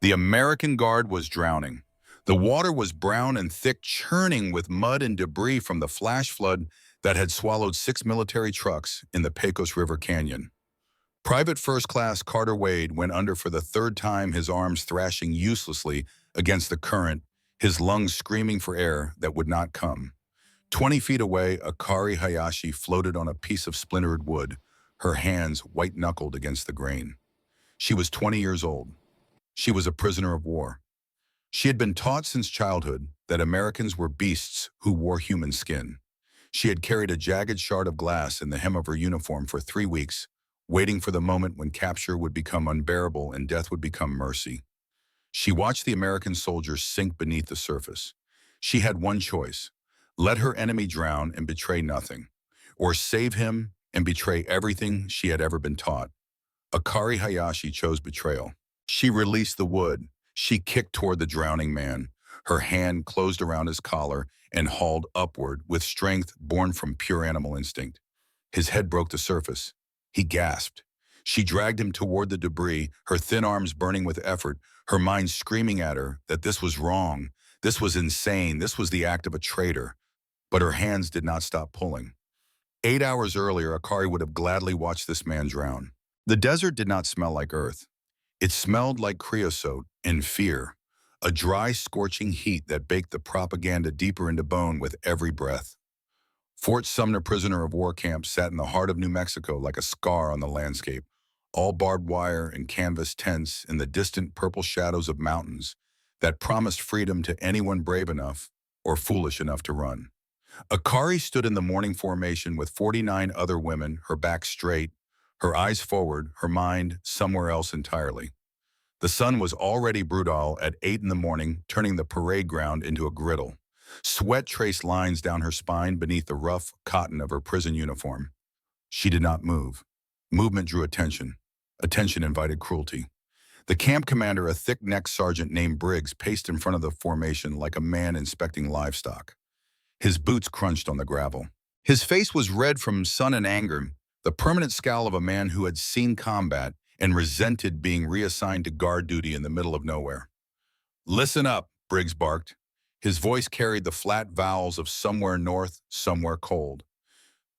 The American guard was drowning. The water was brown and thick, churning with mud and debris from the flash flood that had swallowed 6 military trucks in the Pecos River Canyon. Private First Class Carter Wade went under for the third time, his arms thrashing uselessly against the current, his lungs screaming for air that would not come. 20 feet away, Akari Hayashi floated on a piece of splintered wood, her hands white-knuckled against the grain. She was 20 years old. She was a prisoner of war. She had been taught since childhood that Americans were beasts who wore human skin. She had carried a jagged shard of glass in the hem of her uniform for 3 weeks, waiting for the moment when capture would become unbearable and death would become mercy. She watched the American soldiers sink beneath the surface. She had one choice: let her enemy drown and betray nothing, or save him and betray everything she had ever been taught. Akari Hayashi chose betrayal. She released the wood. She kicked toward the drowning man. Her hand closed around his collar and hauled upward with strength born from pure animal instinct. His head broke the surface. He gasped. She dragged him toward the debris, her thin arms burning with effort, her mind screaming at her that this was wrong, this was insane, this was the act of a traitor. But her hands did not stop pulling. 8 hours earlier, Akari would have gladly watched this man drown. The desert did not smell like earth. It smelled like creosote and fear, a dry, scorching heat that baked the propaganda deeper into bone with every breath. Fort Sumner prisoner of war camp sat in the heart of New Mexico like a scar on the landscape, all barbed wire and canvas tents in the distant purple shadows of mountains that promised freedom to anyone brave enough or foolish enough to run. Akari stood in the morning formation with 49 other women, her back straight, her eyes forward, her mind somewhere else entirely. The sun was already brutal at 8 in the morning, turning the parade ground into a griddle. Sweat traced lines down her spine beneath the rough cotton of her prison uniform. She did not move. Movement drew attention. Attention invited cruelty. The camp commander, a thick-necked sergeant named Briggs, paced in front of the formation like a man inspecting livestock. His boots crunched on the gravel. His face was red from sun and anger, the permanent scowl of a man who had seen combat and resented being reassigned to guard duty in the middle of nowhere. "Listen up," Briggs barked. His voice carried the flat vowels of somewhere north, somewhere cold.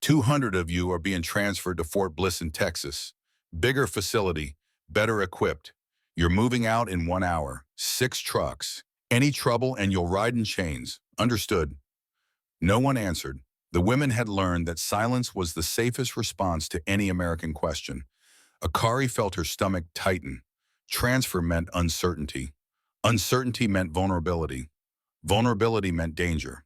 200 of you are being transferred to Fort Bliss in Texas. Bigger facility, better equipped. You're moving out in 1 hour. 6 trucks. Any trouble and you'll ride in chains. Understood? No one answered. The women had learned that silence was the safest response to any American question. Akari felt her stomach tighten. Transfer meant uncertainty. Uncertainty meant vulnerability. Vulnerability meant danger.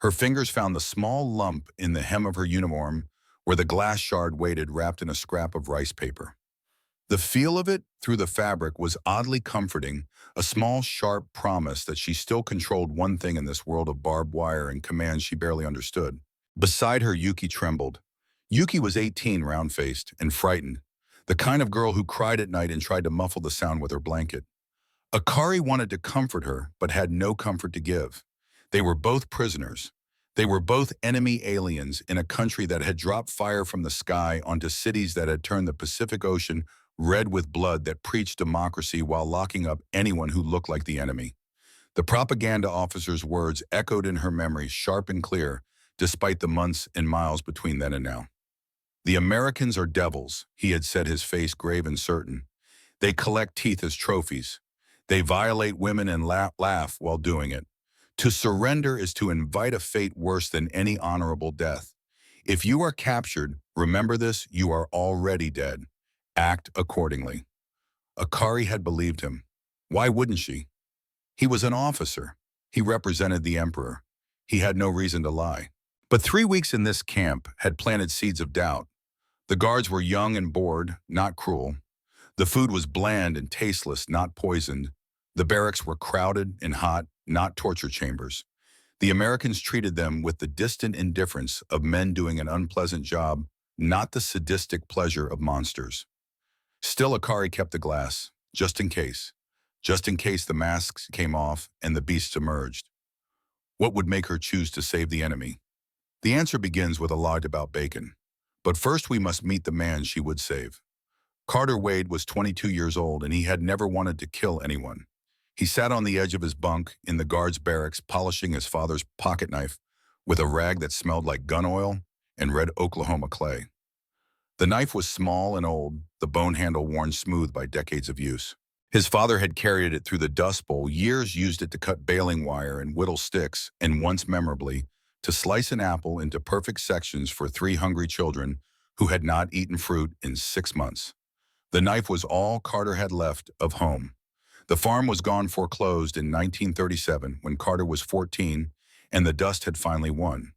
Her fingers found the small lump in the hem of her uniform where the glass shard waited wrapped in a scrap of rice paper. The feel of it through the fabric was oddly comforting, a small, sharp promise that she still controlled one thing in this world of barbed wire and commands she barely understood. Beside her, Yuki trembled. Yuki was 18, round-faced, and frightened, the kind of girl who cried at night and tried to muffle the sound with her blanket. Akari wanted to comfort her, but had no comfort to give. They were both prisoners. They were both enemy aliens in a country that had dropped fire from the sky onto cities that had turned the Pacific Ocean red with blood, that preached democracy while locking up anyone who looked like the enemy. The propaganda officer's words echoed in her memory, sharp and clear, despite the months and miles between then and now. "The Americans are devils," he had said, his face grave and certain. "They collect teeth as trophies. They violate women and laugh while doing it. To surrender is to invite a fate worse than any honorable death. If you are captured, remember this: you are already dead. Act accordingly." Akari had believed him. Why wouldn't she? He was an officer. He represented the emperor. He had no reason to lie. But 3 weeks in this camp had planted seeds of doubt. The guards were young and bored, not cruel. The food was bland and tasteless, not poisoned. The barracks were crowded and hot, not torture chambers. The Americans treated them with the distant indifference of men doing an unpleasant job, not the sadistic pleasure of monsters. Still, Akari kept the glass, just in case the masks came off and the beasts emerged. What would make her choose to save the enemy? The answer begins with a lie about bacon. But first we must meet the man she would save. Carter Wade was 22 years old and he had never wanted to kill anyone. He sat on the edge of his bunk in the guard's barracks polishing his father's pocket knife with a rag that smelled like gun oil and red Oklahoma clay. The knife was small and old, the bone handle worn smooth by decades of use. His father had carried it through the Dust Bowl, years used it to cut baling wire and whittle sticks, and once memorably, to slice an apple into perfect sections for 3 hungry children who had not eaten fruit in 6 months. The knife was all Carter had left of home. The farm was gone foreclosed in 1937 when Carter was 14, and the dust had finally won.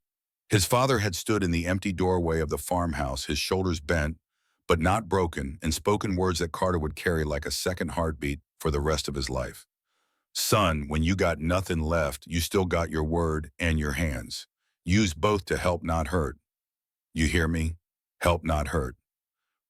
His father had stood in the empty doorway of the farmhouse, his shoulders bent, but not broken, and spoken words that Carter would carry like a second heartbeat for the rest of his life. Son, when you got nothing left, you still got your word and your hands. Use both to help, not hurt. You hear me? Help, not hurt.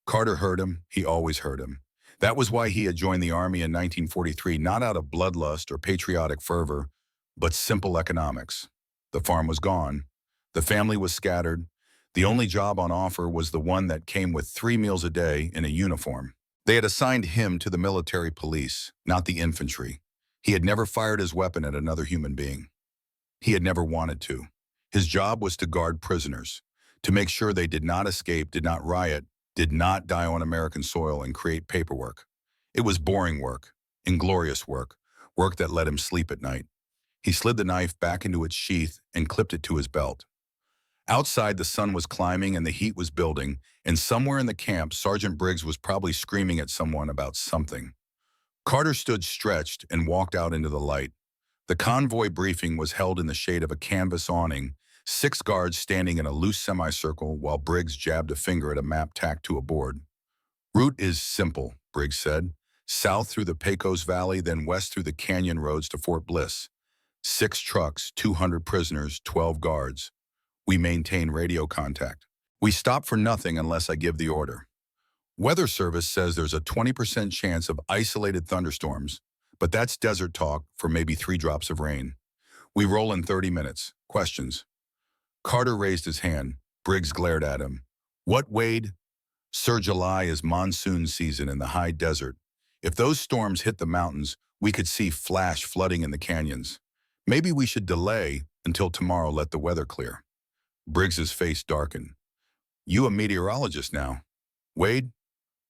Carter heard him. He always heard him. That was why he had joined the Army in 1943, not out of bloodlust or patriotic fervor, but simple economics. The farm was gone. The family was scattered. The only job on offer was the one that came with 3 meals a day in a uniform. They had assigned him to the military police, not the infantry. He had never fired his weapon at another human being. He had never wanted to. His job was to guard prisoners, to make sure they did not escape, did not riot, did not die on American soil and create paperwork. It was boring work, inglorious work, work that let him sleep at night. He slid the knife back into its sheath and clipped it to his belt. Outside, the sun was climbing and the heat was building, and somewhere in the camp, Sergeant Briggs was probably screaming at someone about something. Carter stood stretched and walked out into the light. The convoy briefing was held in the shade of a canvas awning, 6 guards standing in a loose semicircle while Briggs jabbed a finger at a map tacked to a board. Route is simple, Briggs said. South through the Pecos Valley, then west through the canyon roads to Fort Bliss. 6 trucks, 200 prisoners, 12 guards. We maintain radio contact. We stop for nothing unless I give the order. Weather Service says there's a 20% chance of isolated thunderstorms, but that's desert talk for maybe 3 drops of rain. We roll in 30 minutes. Questions? Carter raised his hand. Briggs glared at him. What, Wade? Sir, July is monsoon season in the high desert. If those storms hit the mountains, we could see flash flooding in the canyons. Maybe we should delay until tomorrow, let the weather clear. Briggs's face darkened. You a meteorologist now? Wade?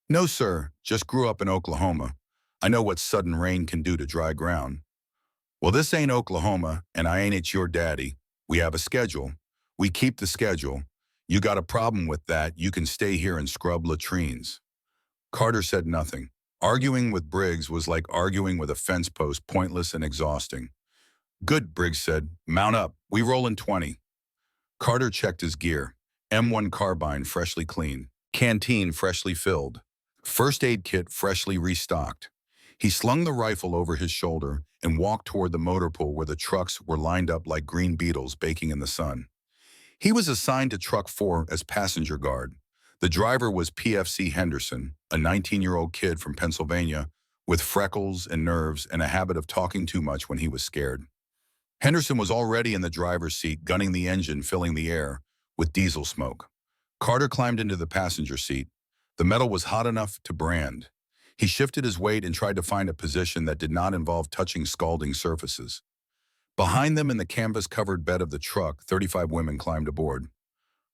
No, sir. Just grew up in Oklahoma. I know what sudden rain can do to dry ground. Well, this ain't Oklahoma, and I ain't your daddy. We have a schedule. We keep the schedule. You got a problem with that, you can stay here and scrub latrines. Carter said nothing. Arguing with Briggs was like arguing with a fence post, pointless and exhausting. Good, Briggs said. Mount up. We roll in 20. Carter checked his gear. M1 carbine freshly cleaned. Canteen freshly filled. First aid kit freshly restocked. He slung the rifle over his shoulder and walked toward the motor pool where the trucks were lined up like green beetles baking in the sun. He was assigned to Truck 4 as passenger guard. The driver was PFC Henderson, a 19-year-old kid from Pennsylvania with freckles and nerves and a habit of talking too much when he was scared. Henderson was already in the driver's seat, gunning the engine, filling the air with diesel smoke. Carter climbed into the passenger seat. The metal was hot enough to brand. He shifted his weight and tried to find a position that did not involve touching scalding surfaces. Behind them in the canvas-covered bed of the truck, 35 women climbed aboard.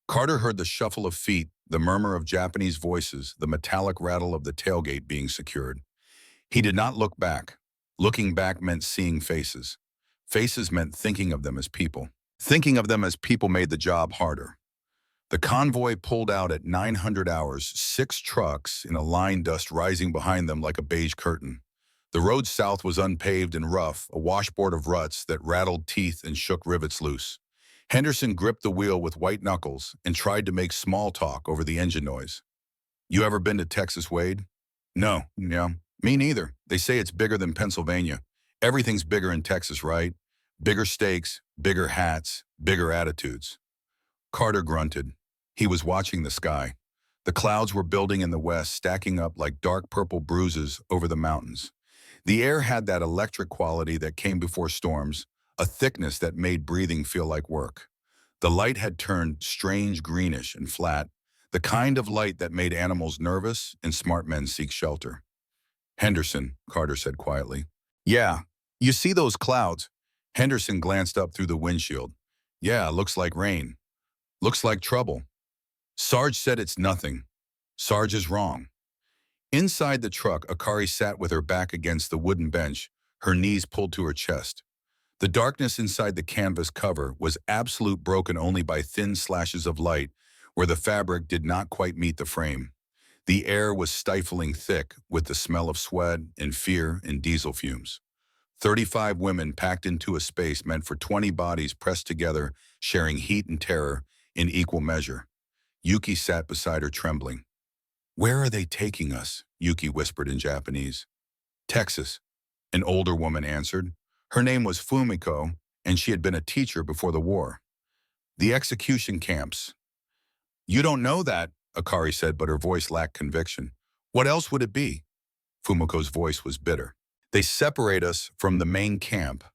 Carter heard the shuffle of feet, the murmur of Japanese voices, the metallic rattle of the tailgate being secured. He did not look back. Looking back meant seeing faces. Faces meant thinking of them as people. Thinking of them as people made the job harder. The convoy pulled out at 900 hours, 6 trucks in a line, dust rising behind them like a beige curtain. The road south was unpaved and rough, a washboard of ruts that rattled teeth and shook rivets loose. Henderson gripped the wheel with white knuckles and tried to make small talk over the engine noise. You ever been to Texas, Wade? No, me neither. They say it's bigger than Pennsylvania. Everything's bigger in Texas, right? Bigger stakes, bigger hats, bigger attitudes. Carter grunted. He was watching the sky. The clouds were building in the west, stacking up like dark purple bruises over the mountains. The air had that electric quality that came before storms, a thickness that made breathing feel like work. The light had turned strange greenish and flat. the kind of light that made animals nervous and smart men seek shelter. Henderson, Carter said quietly. Yeah, you see those clouds? Henderson glanced up through the windshield. Yeah, looks like rain. Looks like trouble. Sarge said it's nothing. Sarge is wrong. Inside the truck, Akari sat with her back against the wooden bench, her knees pulled to her chest. The darkness inside the canvas cover was absolute, broken only by thin slashes of light where the fabric did not quite meet the frame. The air was stifling thick with the smell of sweat and fear and diesel fumes. 35 women packed into a space meant for 20 bodies pressed together, sharing heat and terror in equal measure. Yuki sat beside her, trembling. Where are they taking us? Yuki whispered in Japanese. Texas, an older woman answered. Her name was Fumiko, and she had been a teacher before the war. The execution camps. You don't know that, Akari said, but her voice lacked conviction. What else would it be? Fumiko's voice was bitter. They separate us from the main camp,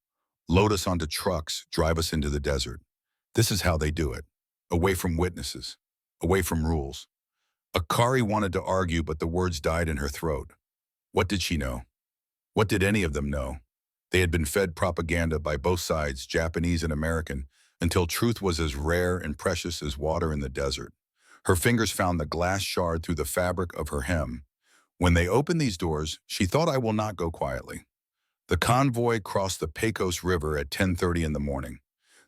load us onto trucks, drive us into the desert. This is how they do it. Away from witnesses, away from rules. Akari wanted to argue, but the words died in her throat. What did she know? What did any of them know? They had been fed propaganda by both sides, Japanese and American, until truth was as rare and precious as water in the desert. Her fingers found the glass shard through the fabric of her hem. When they opened these doors, she thought, I will not go quietly. The convoy crossed the Pecos River at 10:30 in the morning.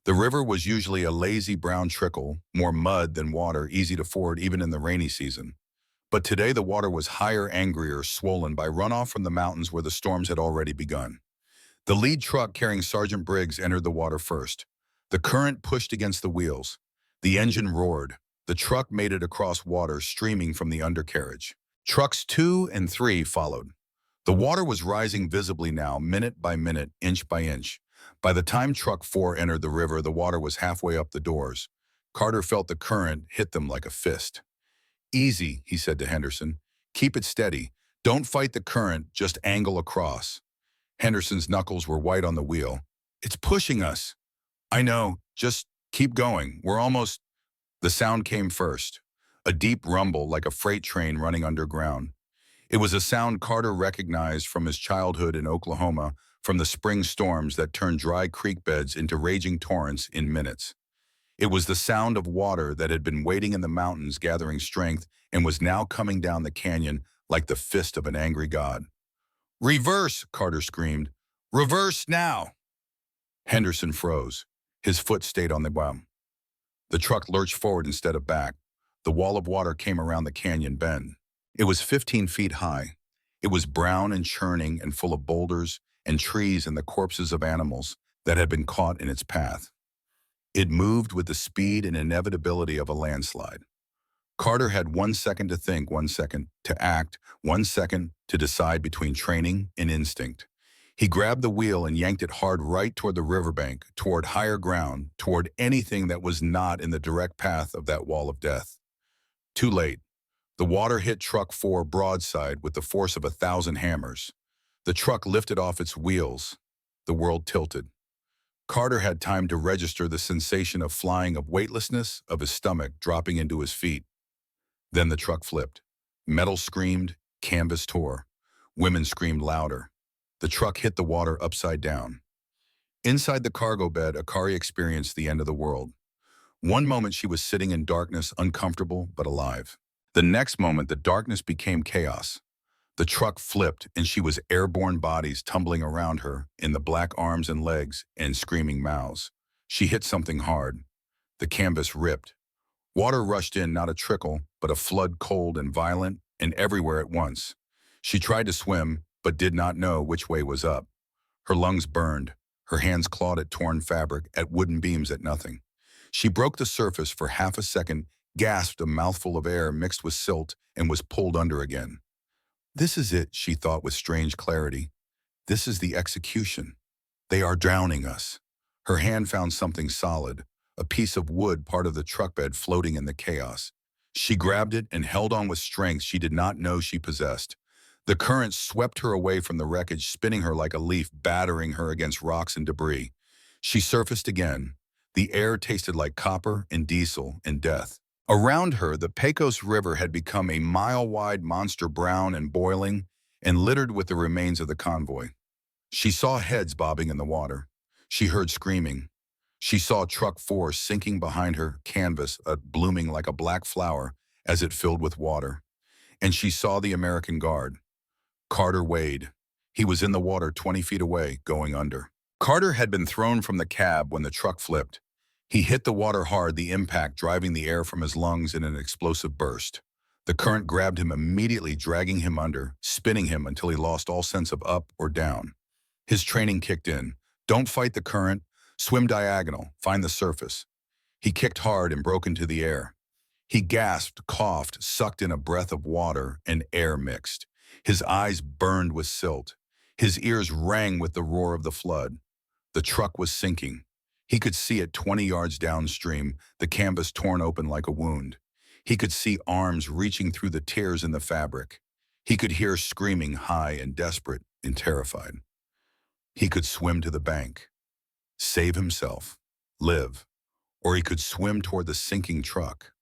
The river was usually a lazy brown trickle, more mud than water, easy to ford even in the rainy season. But today the water was higher, angrier, swollen by runoff from the mountains where the storms had already begun. The lead truck carrying Sergeant Briggs entered the water first. The current pushed against the wheels. The engine roared. The truck made it across water streaming from the undercarriage. Trucks 2 and 3 followed. The water was rising visibly now, minute by minute, inch by inch. By the time truck 4 entered the river, the water was halfway up the doors. Carter felt the current hit them like a fist. Easy, he said to Henderson. Keep it steady. Don't fight the current, just angle across. Henderson's knuckles were white on the wheel. It's pushing us. I know, just keep going. We're almost... The sound came first. A deep rumble like a freight train running underground. It was a sound Carter recognized from his childhood in Oklahoma, from the spring storms that turned dry creek beds into raging torrents in minutes. It was the sound of water that had been waiting in the mountains, gathering strength, and was now coming down the canyon like the fist of an angry god. Reverse, Carter screamed. Reverse now! Henderson froze. His foot stayed on the bottom. The truck lurched forward instead of back. The wall of water came around the canyon bend. It was 15 feet high. It was brown and churning and full of boulders and trees and the corpses of animals that had been caught in its path. It moved with the speed and inevitability of a landslide. Carter had 1 second to think, 1 second to act, 1 second to decide between training and instinct. He grabbed the wheel and yanked it hard right toward the riverbank, toward higher ground, toward anything that was not in the direct path of that wall of death. Too late. The water hit truck 4 broadside with the force of 1,000 hammers. The truck lifted off its wheels. The world tilted. Carter had time to register the sensation of flying, of weightlessness, of his stomach dropping into his feet. Then the truck flipped. Metal screamed, canvas tore. Women screamed louder. The truck hit the water upside down. Inside the cargo bed, Akari experienced the end of the world. One moment she was sitting in darkness, uncomfortable but alive. The next moment, the darkness became chaos. The truck flipped, and she was airborne bodies tumbling around her in the black arms and legs and screaming mouths. She hit something hard. The canvas ripped. Water rushed in, not a trickle, but a flood, cold and violent, and everywhere at once. She tried to swim, but did not know which way was up. Her lungs burned. Her hands clawed at torn fabric, at wooden beams, at nothing. She broke the surface for half a second, gasped a mouthful of air mixed with silt, and was pulled under again. This is it, she thought with strange clarity. This is the execution. They are drowning us. Her hand found something solid, a piece of wood, part of the truck bed floating in the chaos. She grabbed it and held on with strength she did not know she possessed. The current swept her away from the wreckage, spinning her like a leaf, battering her against rocks and debris. She surfaced again. The air tasted like copper and diesel and death. Around her, the Pecos River had become a mile-wide monster, brown and boiling, and littered with the remains of the convoy. She saw heads bobbing in the water. She heard screaming. She saw Truck 4 sinking behind her, canvas blooming like a black flower as it filled with water. And she saw the American guard, Carter Wade. He was in the water 20 feet away, going under. Carter had been thrown from the cab when the truck flipped. He hit the water hard, the impact driving the air from his lungs in an explosive burst. The current grabbed him immediately, dragging him under, spinning him until he lost all sense of up or down. His training kicked in. Don't fight the current. Swim diagonal. Find the surface. He kicked hard and broke into the air. He gasped, coughed, sucked in a breath of water and air mixed. His eyes burned with silt. His ears rang with the roar of the flood. The truck was sinking. He could see it 20 yards downstream, the canvas torn open like a wound. He could see arms reaching through the tears in the fabric. He could hear screaming, high and desperate and terrified. He could swim to the bank, save himself, live, or he could swim toward the sinking truck,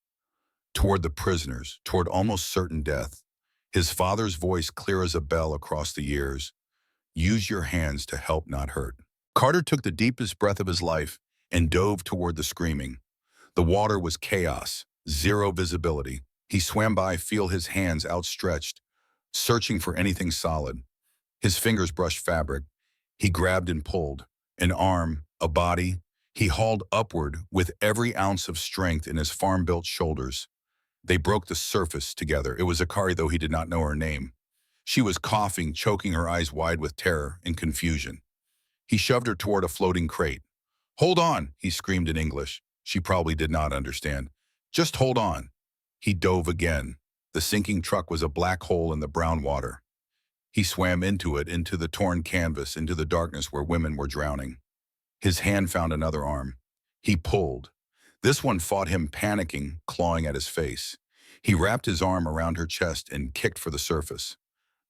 toward the prisoners, toward almost certain death. His father's voice clear as a bell across the years. Use your hands to help, not hurt. Carter took the deepest breath of his life and dove toward the screaming. The water was chaos, zero visibility. He swam by, feel his hands outstretched, searching for anything solid. His fingers brushed fabric. He grabbed and pulled. An arm, a body. He hauled upward with every ounce of strength in his farm-built shoulders. They broke the surface together. It was Akari, though he did not know her name. She was coughing, choking, her eyes wide with terror and confusion. He shoved her toward a floating crate. Hold on, he screamed in English. She probably did not understand. Just hold on. He dove again. The sinking truck was a black hole in the brown water. He swam into it, into the torn canvas, into the darkness where women were drowning. His hand found another arm. He pulled. This one fought him, panicking, clawing at his face. He wrapped his arm around her chest and kicked for the surface.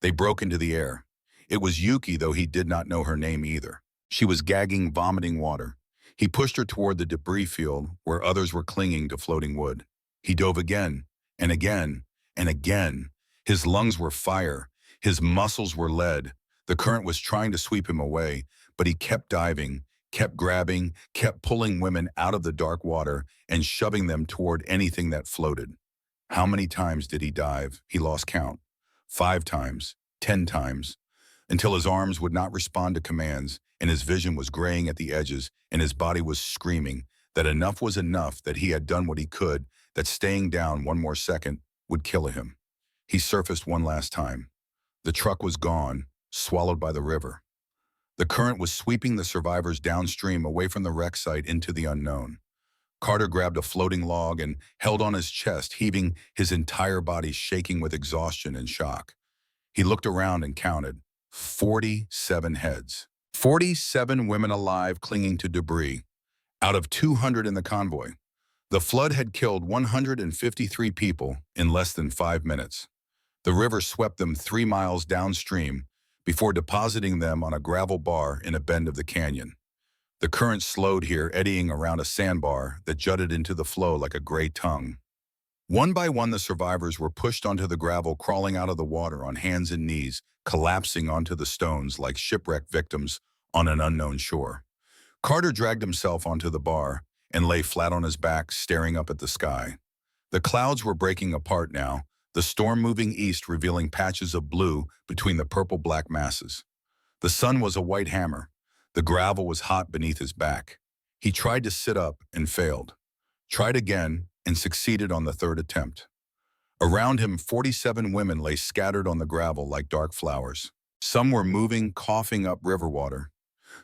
They broke into the air. It was Yuki, though he did not know her name either. She was gagging, vomiting water. He pushed her toward the debris field where others were clinging to floating wood. He dove again, and again, and again. His lungs were fire. His muscles were lead. The current was trying to sweep him away, but he kept diving, kept grabbing, kept pulling women out of the dark water and shoving them toward anything that floated. How many times did he dive? He lost count. 5 times, 10 times, until his arms would not respond to commands, and his vision was graying at the edges, and his body was screaming that enough was enough, that he had done what he could, that staying down one more second would kill him. He surfaced one last time. The truck was gone, swallowed by the river. The current was sweeping the survivors downstream, away from the wreck site, into the unknown. Carter grabbed a floating log and held on his chest, heaving, his entire body shaking with exhaustion and shock. He looked around and counted 47 heads. 47 women alive, clinging to debris, out of 200 in the convoy. The flood had killed 153 people in less than 5 minutes. The river swept them 3 miles downstream before depositing them on a gravel bar in a bend of the canyon. The current slowed here, eddying around a sandbar that jutted into the flow like a gray tongue. One by one, the survivors were pushed onto the gravel, crawling out of the water on hands and knees, collapsing onto the stones like shipwreck victims on an unknown shore. Carter dragged himself onto the bar and lay flat on his back, staring up at the sky. The clouds were breaking apart now, the storm moving east, revealing patches of blue between the purple-black masses. The sun was a white hammer. The gravel was hot beneath his back. He tried to sit up and failed. Tried again and succeeded on the 3rd attempt. Around him, 47 women lay scattered on the gravel like dark flowers. Some were moving, coughing up river water.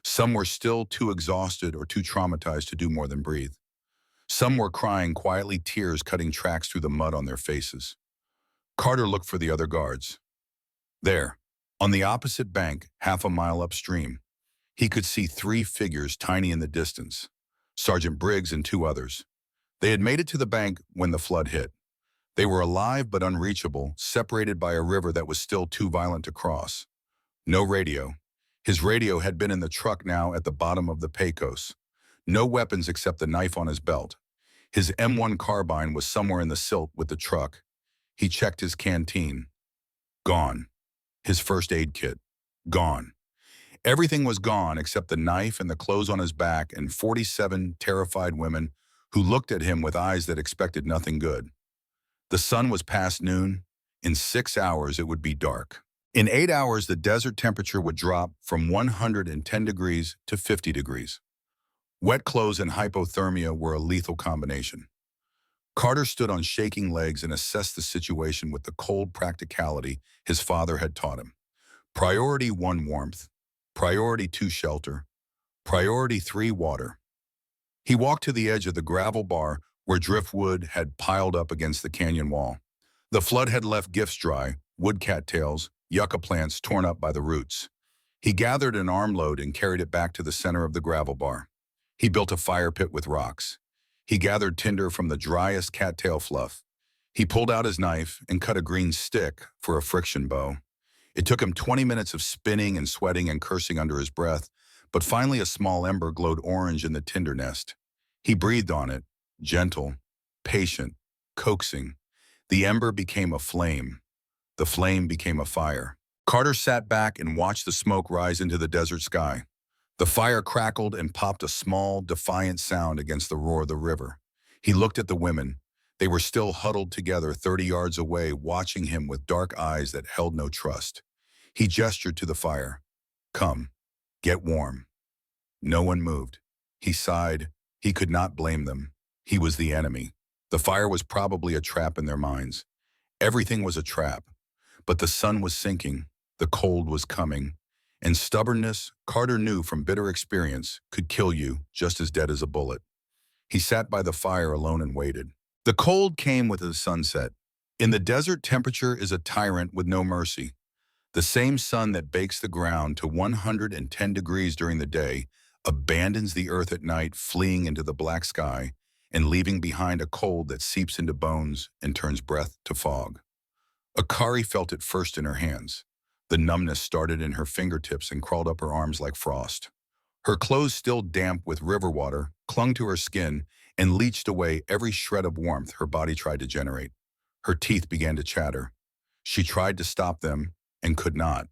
Some were still too exhausted or too traumatized to do more than breathe. Some were crying quietly, tears cutting tracks through the mud on their faces. Carter looked for the other guards. There, on the opposite bank, half a mile upstream, he could see 3 figures tiny in the distance, Sergeant Briggs and 2 others. They had made it to the bank when the flood hit. They were alive but unreachable, separated by a river that was still too violent to cross. No radio. His radio had been in the truck, now at the bottom of the Pecos. No weapons except the knife on his belt. His M1 carbine was somewhere in the silt with the truck. He checked his canteen. Gone. His first aid kit. Gone. Everything was gone except the knife and the clothes on his back and 47 terrified women who looked at him with eyes that expected nothing good. The sun was past noon. In 6 hours, it would be dark. In 8 hours, the desert temperature would drop from 110 degrees to 50 degrees. Wet clothes and hypothermia were a lethal combination. Carter stood on shaking legs and assessed the situation with the cold practicality his father had taught him. Priority 1, warmth. Priority 2, shelter. Priority 3, water. He walked to the edge of the gravel bar where driftwood had piled up against the canyon wall. The flood had left gifts dry, wood cattails, yucca plants torn up by the roots. He gathered an armload and carried it back to the center of the gravel bar. He built a fire pit with rocks. He gathered tinder from the driest cattail fluff. He pulled out his knife and cut a green stick for a friction bow. It took him 20 minutes of spinning and sweating and cursing under his breath, but finally a small ember glowed orange in the tinder nest. He breathed on it, gentle, patient, coaxing. The ember became a flame. The flame became a fire. Carter sat back and watched the smoke rise into the desert sky. The fire crackled and popped a small, defiant sound against the roar of the river. He looked at the women. They were still huddled together 30 yards away, watching him with dark eyes that held no trust. He gestured to the fire. Come, get warm. No one moved. He sighed. He could not blame them. He was the enemy. The fire was probably a trap in their minds. Everything was a trap. But the sun was sinking. The cold was coming. And stubbornness, Carter knew from bitter experience, could kill you just as dead as a bullet. He sat by the fire alone and waited. The cold came with the sunset. In the desert, temperature is a tyrant with no mercy. The same sun that bakes the ground to 110 degrees during the day abandons the earth at night, fleeing into the black sky and leaving behind a cold that seeps into bones and turns breath to fog. Akari felt it first in her hands. The numbness started in her fingertips and crawled up her arms like frost. Her clothes, still damp with river water, clung to her skin and leached away every shred of warmth her body tried to generate. Her teeth began to chatter. She tried to stop them and could not.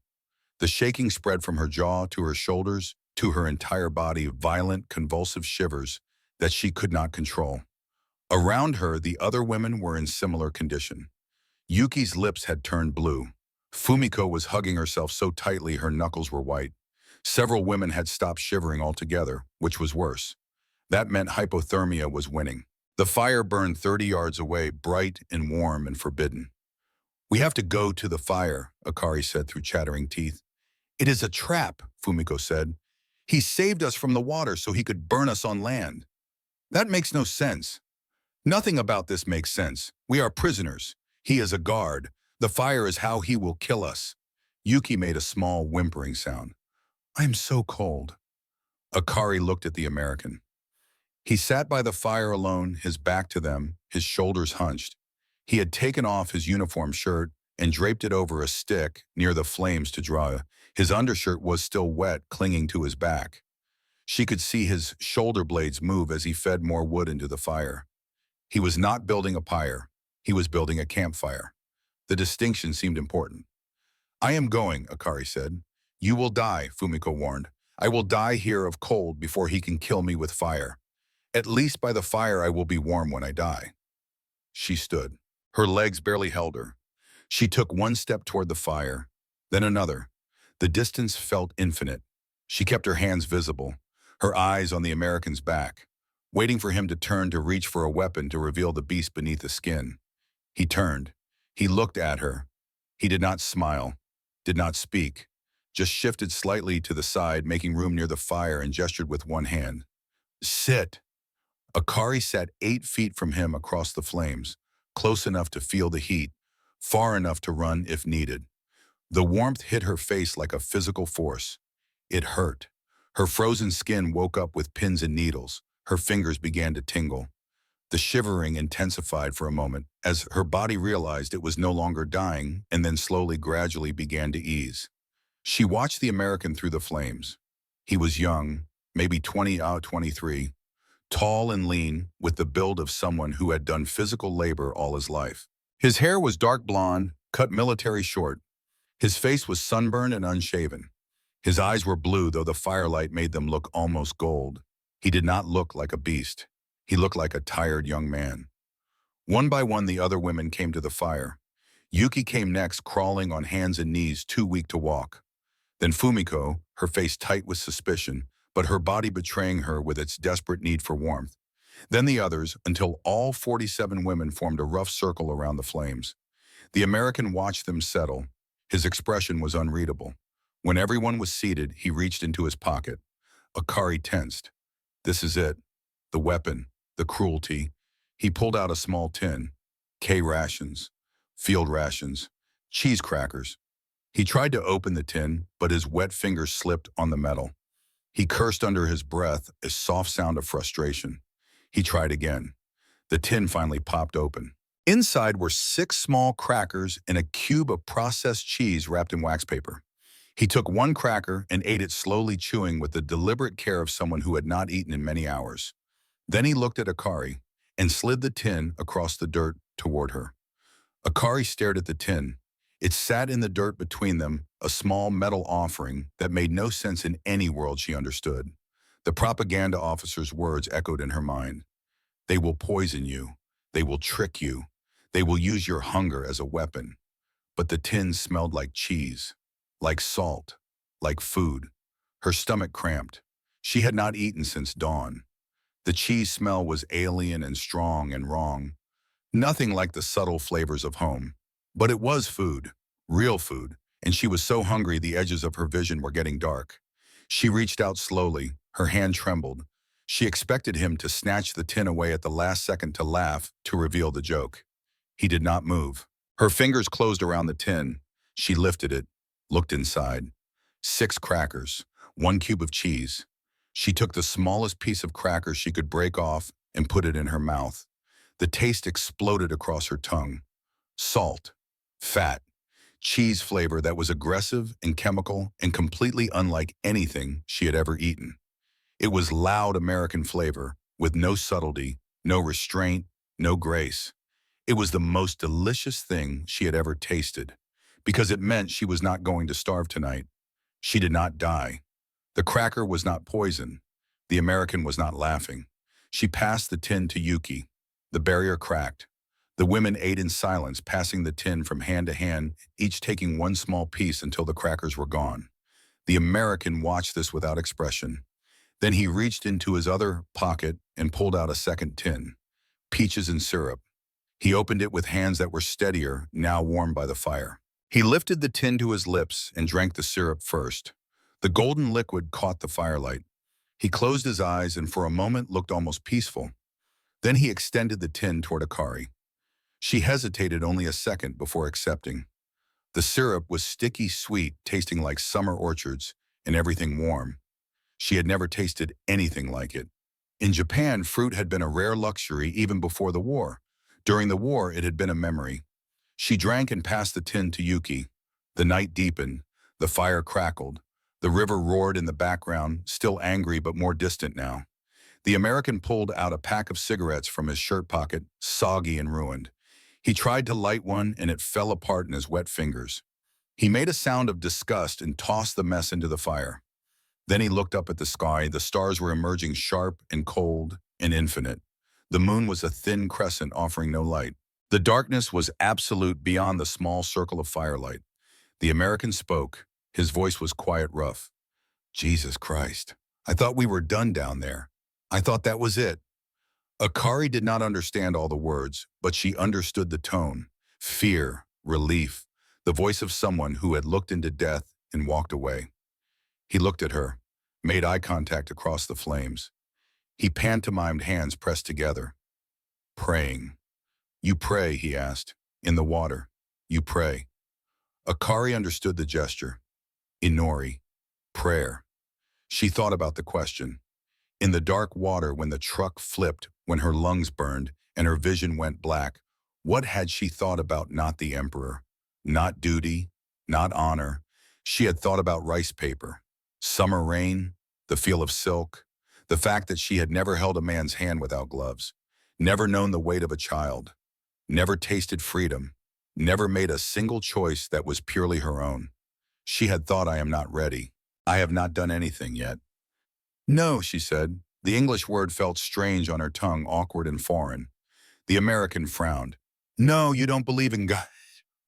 The shaking spread from her jaw to her shoulders, to her entire body, violent, convulsive shivers that she could not control. Around her, the other women were in similar condition. Yuki's lips had turned blue. Fumiko was hugging herself so tightly her knuckles were white. Several women had stopped shivering altogether, which was worse. That meant hypothermia was winning. The fire burned 30 yards away, bright and warm and forbidden. We have to go to the fire, Akari said through chattering teeth. It is a trap, Fumiko said. He saved us from the water so he could burn us on land. That makes no sense. Nothing about this makes sense. We are prisoners. He is a guard. The fire is how he will kill us. Yuki made a small whimpering sound. I am so cold. Akari looked at the American. He sat by the fire alone, his back to them, his shoulders hunched. He had taken off his uniform shirt and draped it over a stick near the flames to dry. His undershirt was still wet, clinging to his back. She could see his shoulder blades move as he fed more wood into the fire. He was not building a pyre. He was building a campfire. The distinction seemed important. I am going, Akari said. You will die, Fumiko warned. I will die here of cold before he can kill me with fire. At least by the fire I will be warm when I die. She stood. Her legs barely held her. She took one step toward the fire, then another. The distance felt infinite. She kept her hands visible, her eyes on the American's back, waiting for him to turn to reach for a weapon to reveal the beast beneath the skin. He turned. He looked at her. He did not smile, did not speak, just shifted slightly to the side, making room near the fire, and gestured with one hand. Sit. Akari sat 8 feet from him across the flames, close enough to feel the heat, far enough to run if needed. The warmth hit her face like a physical force. It hurt. Her frozen skin woke up with pins and needles. Her fingers began to tingle. The shivering intensified for a moment as her body realized it was no longer dying and then slowly, gradually began to ease. She watched the American through the flames. He was young, maybe 23, tall and lean, with the build of someone who had done physical labor all his life. His hair was dark blonde, cut military short. His face was sunburned and unshaven. His eyes were blue, though the firelight made them look almost gold. He did not look like a beast. He looked like a tired young man. One by one, the other women came to the fire. Yuki came next, crawling on hands and knees, too weak to walk. Then Fumiko, her face tight with suspicion, but her body betraying her with its desperate need for warmth. Then the others, until all 47 women formed a rough circle around the flames. The American watched them settle. His expression was unreadable. When everyone was seated, he reached into his pocket. Akari tensed. This is it. The weapon, the cruelty. He pulled out a small tin. K rations, field rations, cheese crackers. He tried to open the tin, but his wet fingers slipped on the metal. He cursed under his breath, a soft sound of frustration. He tried again. The tin finally popped open. Inside were 6 small crackers and a cube of processed cheese wrapped in wax paper. He took one cracker and ate it, slowly chewing with the deliberate care of someone who had not eaten in many hours. Then he looked at Akari and slid the tin across the dirt toward her. Akari stared at the tin. It sat in the dirt between them, a small metal offering that made no sense in any world she understood. The propaganda officer's words echoed in her mind. They will poison you. They will trick you. They will use your hunger as a weapon. But the tin smelled like cheese, like salt, like food. Her stomach cramped. She had not eaten since dawn. The cheese smell was alien and strong and wrong. Nothing like the subtle flavors of home. But it was food, real food, and she was so hungry the edges of her vision were getting dark. She reached out slowly, her hand trembled. She expected him to snatch the tin away at the last second, to laugh, to reveal the joke. He did not move. Her fingers closed around the tin. She lifted it, looked inside. 6 crackers, 1 cube of cheese. She took the smallest piece of cracker she could break off and put it in her mouth. The taste exploded across her tongue. Salt, fat, cheese flavor that was aggressive and chemical and completely unlike anything she had ever eaten. It was loud American flavor, with no subtlety, no restraint, no grace. It was the most delicious thing she had ever tasted, because it meant she was not going to starve tonight. She did not die. The cracker was not poison. The American was not laughing. She passed the tin to Yuki. The barrier cracked. The women ate in silence, passing the tin from hand to hand, each taking one small piece until the crackers were gone. The American watched this without expression. Then he reached into his other pocket and pulled out a second tin. Peaches and syrup. He opened it with hands that were steadier, now warmed by the fire. He lifted the tin to his lips and drank the syrup first. The golden liquid caught the firelight. He closed his eyes and for a moment looked almost peaceful. Then he extended the tin toward Akari. She hesitated only a second before accepting. The syrup was sticky sweet, tasting like summer orchards and everything warm. She had never tasted anything like it. In Japan, fruit had been a rare luxury even before the war. During the war, it had been a memory. She drank and passed the tin to Yuki. The night deepened. The fire crackled. The river roared in the background, still angry but more distant now. The American pulled out a pack of cigarettes from his shirt pocket, soggy and ruined. He tried to light one and it fell apart in his wet fingers. He made a sound of disgust and tossed the mess into the fire. Then he looked up at the sky. The stars were emerging sharp and cold and infinite. The moon was a thin crescent offering no light. The darkness was absolute beyond the small circle of firelight. The American spoke. His voice was quiet, rough. Jesus Christ. I thought we were done down there. I thought that was it. Akari did not understand all the words, but she understood the tone. Fear, relief, the voice of someone who had looked into death and walked away. He looked at her, made eye contact across the flames. He pantomimed hands pressed together. Praying. You pray, he asked. In the water. You pray. Akari understood the gesture. Inori. Prayer. She thought about the question. In the dark water, when the truck flipped, when her lungs burned, and her vision went black, what had she thought about? Not the emperor, not duty, not honor. She had thought about rice paper, summer rain, the feel of silk, The fact that she had never held a man's hand without gloves, never known the weight of a child, never tasted freedom, never made a single choice that was purely her own. She had thought, I am not ready. I have not done anything yet. No, she said. The English word felt strange on her tongue, awkward and foreign. The American frowned. No, you don't believe in God.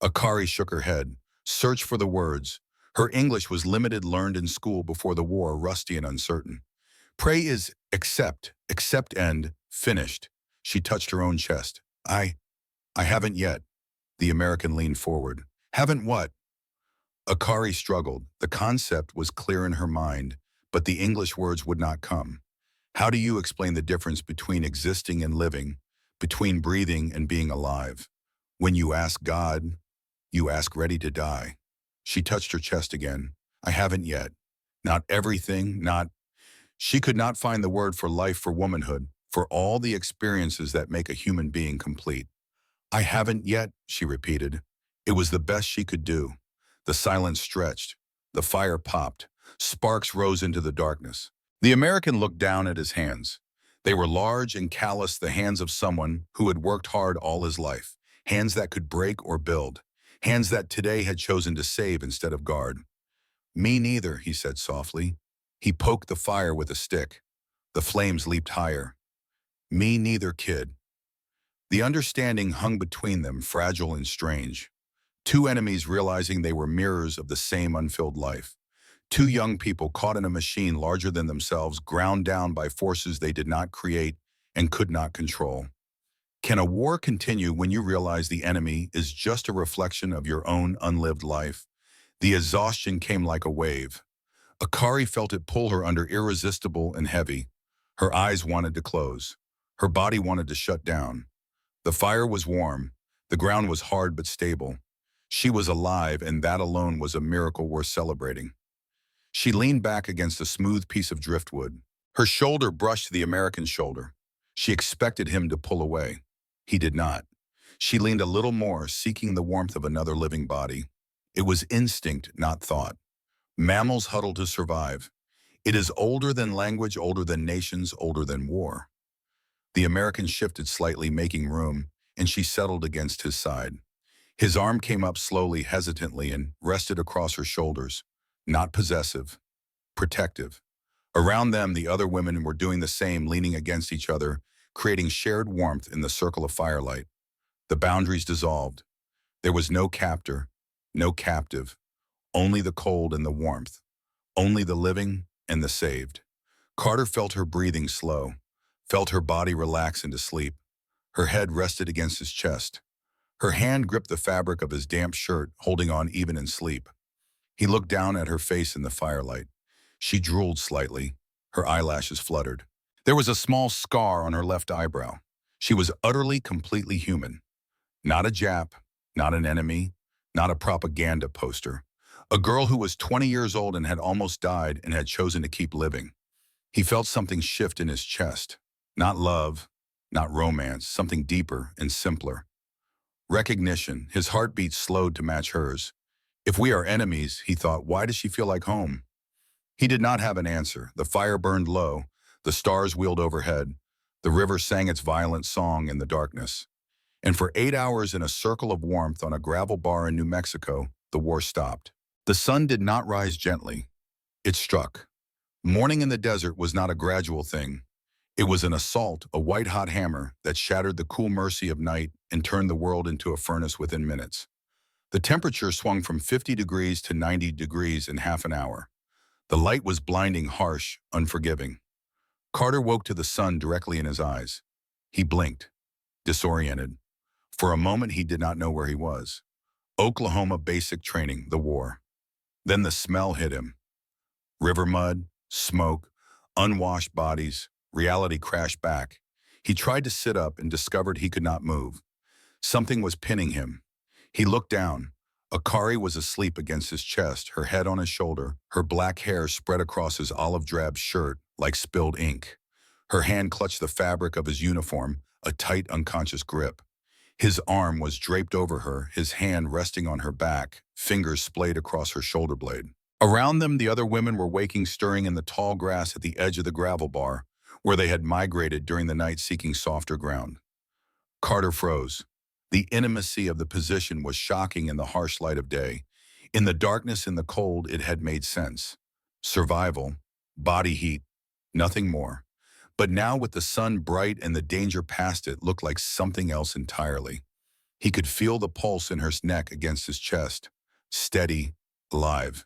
Akari shook her head, searched for the words. Her English was limited, learned in school before the war, rusty and uncertain. Pray is accept and finished. She touched her own chest. I haven't yet. The American leaned forward. Haven't what? Akari struggled. The concept was clear in her mind, but the English words would not come. How do you explain the difference between existing and living, between breathing and being alive? When you ask God, you ask ready to die. She touched her chest again. I haven't yet. Not everything, not... She could not find the word for life, for womanhood, for all the experiences that make a human being complete. I haven't yet, she repeated. It was the best she could do. The silence stretched. The fire popped. Sparks rose into the darkness. The American looked down at his hands. They were large and callous, the hands of someone who had worked hard all his life. Hands that could break or build. Hands that today had chosen to save instead of guard. Me neither, he said softly. He poked the fire with a stick. The flames leaped higher. Me neither, kid. The understanding hung between them, fragile and strange. Two enemies realizing they were mirrors of the same unfilled life. Two young people caught in a machine larger than themselves, ground down by forces they did not create and could not control. Can a war continue when you realize the enemy is just a reflection of your own unlived life? The exhaustion came like a wave. Akari felt it pull her under, irresistible and heavy. Her eyes wanted to close. Her body wanted to shut down. The fire was warm. The ground was hard but stable. She was alive, and that alone was a miracle worth celebrating. She leaned back against a smooth piece of driftwood. Her shoulder brushed the American's shoulder. She expected him to pull away. He did not. She leaned a little more, seeking the warmth of another living body. It was instinct, not thought. Mammals huddle to survive. It is older than language, older than nations, older than war. The American shifted slightly, making room, and she settled against his side. His arm came up slowly, hesitantly, and rested across her shoulders. Not possessive, protective. Around them, the other women were doing the same, leaning against each other, creating shared warmth in the circle of firelight. The boundaries dissolved. There was no captor, no captive, only the cold and the warmth, only the living and the saved. Carter felt her breathing slow, felt her body relax into sleep. Her head rested against his chest. Her hand gripped the fabric of his damp shirt, holding on even in sleep. He looked down at her face in the firelight. She drooled slightly. Her eyelashes fluttered. There was a small scar on her left eyebrow. She was utterly, completely human. Not a Jap, not an enemy, not a propaganda poster. A girl who was 20 years old and had almost died and had chosen to keep living. He felt something shift in his chest. Not love, not romance, something deeper and simpler. Recognition. His heartbeat slowed to match hers. If we are enemies, he thought, why does she feel like home? He did not have an answer. The fire burned low. The stars wheeled overhead. The river sang its violent song in the darkness. And for 8 hours in a circle of warmth on a gravel bar in New Mexico, the war stopped. The sun did not rise gently. It struck. Morning in the desert was not a gradual thing. It was an assault, a white-hot hammer that shattered the cool mercy of night and turned the world into a furnace within minutes. The temperature swung from 50 degrees to 90 degrees in half an hour. The light was blinding, harsh, unforgiving. Carter woke to the sun directly in his eyes. He blinked, disoriented. For a moment, he did not know where he was. Oklahoma basic training, the war. Then the smell hit him. River mud, smoke, unwashed bodies. Reality crashed back. He tried to sit up and discovered he could not move. Something was pinning him. He looked down. Akari was asleep against his chest, her head on his shoulder, her black hair spread across his olive-drab shirt like spilled ink. Her hand clutched the fabric of his uniform, a tight, unconscious grip. His arm was draped over her, his hand resting on her back, fingers splayed across her shoulder blade. Around them, the other women were waking, stirring in the tall grass at the edge of the gravel bar, where they had migrated during the night seeking softer ground. Carter froze. The intimacy of the position was shocking in the harsh light of day. In the darkness and the cold, it had made sense. Survival, body heat, nothing more. But now with the sun bright and the danger past it looked like something else entirely. He could feel the pulse in her neck against his chest. Steady, alive.